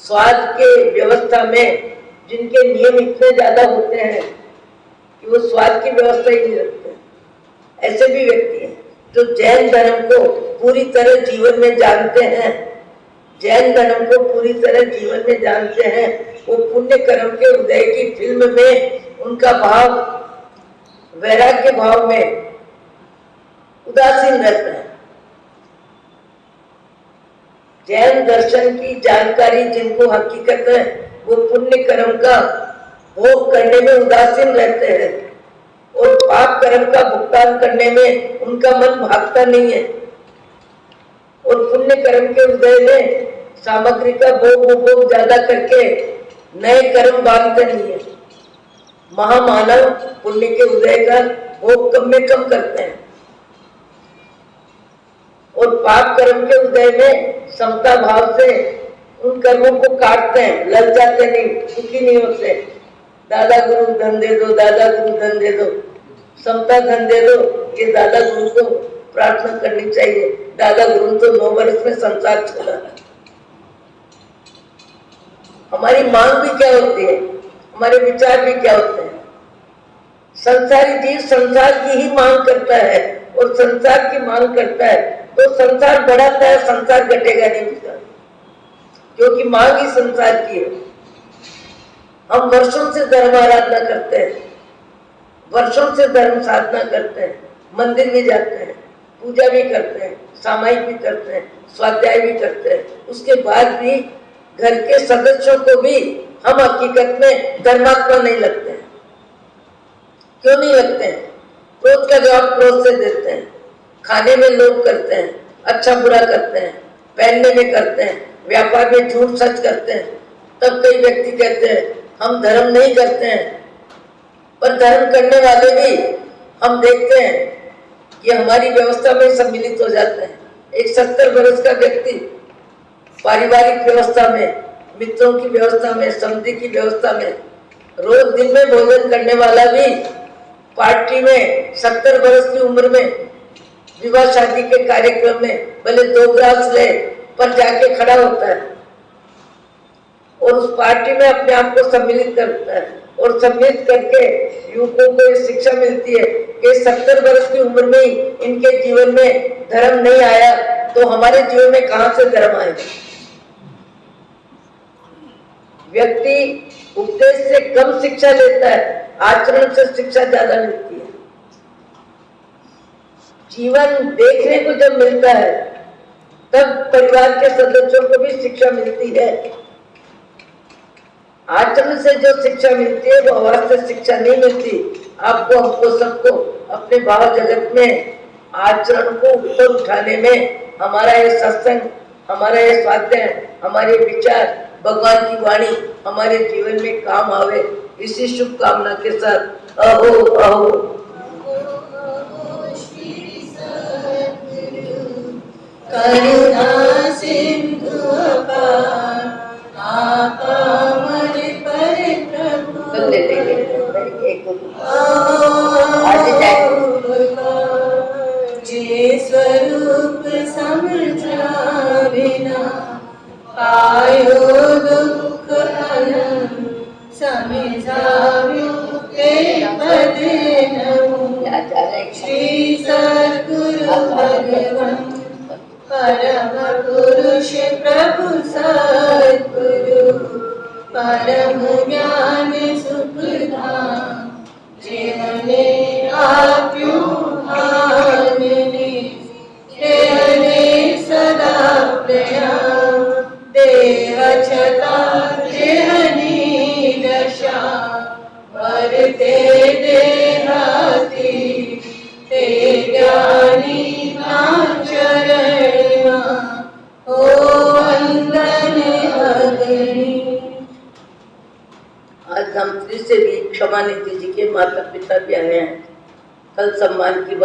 स्वाद के व्यवस्था में जिनके नियम इतने ज्यादा होते हैं कि वो स्वाद की व्यवस्था ही नहीं रखते। ऐसे भी व्यक्ति हैं जो जैन धर्म को पूरी तरह जीवन में जानते हैं, जैन धर्म को पूरी तरह जीवन में जानते हैं। वो पुण्य कर्म के उदय की फिल्म में उनका भाव वैराग्य भाव में उदासीन रहता है। जैन दर्शन की जानकारी जिनको हकीकत है वो पुण्य कर्म का भोग करने में उदासीन रहते हैं और पाप कर्म का भुगतान करने में उनका मन भागता नहीं है। और पुण्य कर्म के उदय में सामग्री का भोग उपभोग ज्यादा करके नए कर्म बांधते नहीं है। महामानव पुण्य के उदय का भोग कम में कम करते हैं और पाप कर्म के उदय में समता भाव से उन कर्मों को काटते हैं, लग जाते नहीं, सुखी नहीं होते। दादा गुरु धन दे दो, दादा गुरु धन दे दो, समता धन दे दो, ये दादा गुरु को प्रार्थना करनी चाहिए। दादा गुरु तो 9 वर्ष में संसार छोड़ा। हमारी मांग भी क्या होती है, हमारे विचार भी क्या होते हैं। संसारी जीव संसार की ही मांग करता है और संसार की मांग करता है तो संसार बढ़ाता है, संसार घटेगा नहीं उसका, क्योंकि मांग ही संसार की है। हम वर्षों से धर्म आराधना करते हैं, वर्षों से धर्म साधना करते हैं, मंदिर भी जाते हैं, पूजा भी करते हैं, सामायिक भी करते हैं, स्वाध्याय भी करते हैं। उसके बाद भी घर के सदस्यों को भी हम हकीकत में धर्मात्मा नहीं लगते हैं। क्यों नहीं लगते हैं? क्रोध का जवाब क्रोध से देते हैं, खाने में लोभ करते हैं, अच्छा बुरा करते हैं, पहनने में करते हैं, व्यापार में झूठ सच करते हैं। तब कई व्यक्ति कहते हैं हम धर्म नहीं करते हैं, पर धर्म करने वाले भी हम देखते हैं कि हमारी व्यवस्था में सम्मिलित हो जाते हैं। एक 70 वर्ष का व्यक्ति पारिवारिक व्यवस्था में, मित्रों की व्यवस्था में, समिति की व्यवस्था में, रोज दिन में भोजन करने वाला भी पार्टी में 70 वर्ष की उम्र में विवाह शादी के कार्यक्रम में भले 2 ग्लास ले पर जाके खड़ा होता है और उस पार्टी में अपने आप को सम्मिलित करता है। और सम्मिलित करके युवकों को ये शिक्षा मिलती है कि 70 वर्ष की उम्र में ही इनके जीवन में धर्म नहीं आया तो हमारे जीवन में कहां से धर्म आएगा। व्यक्ति उपदेश से कम शिक्षा लेता है, आचरण से शिक्षा ज्यादा मिलती है। जीवन देखने को जब मिलता है तब परिवार के सदस्यों को भी शिक्षा मिलती है। आचरण से जो शिक्षा मिलती है वो आवाज से शिक्षा नहीं मिलती। आपको, हमको, सबको अपने भाव जगत में आचरण को ऊपर उठाने में हमारा ये सत्संग, हमारा ये स्वाध्याय, हमारे विचार, भगवान की वाणी हमारे जीवन में काम आवे, इसी शुभकामना के साथ अहो अहो। करुणा सिंधु अपार, आपा अमर पर प्रभु। जे स्वरूप समझा बिना पायो दुख अनंत, समझाव्यो ते पद नमो। श्री सद्गुरु भगवान परम पुरुष पुरुष प्रभु सद्गुरु परम ज्ञान सुखधाम जिन्होंने आप्यु आनने तेने सदा प्रयाम देह छता जेहनी दशा वरते देहाती ते ज्ञानी चरणा ओ वंदन अग्नि। आज हम फिर से भी क्षमा निधि जी के माता पिता भी आए हैं। कल सम्मान की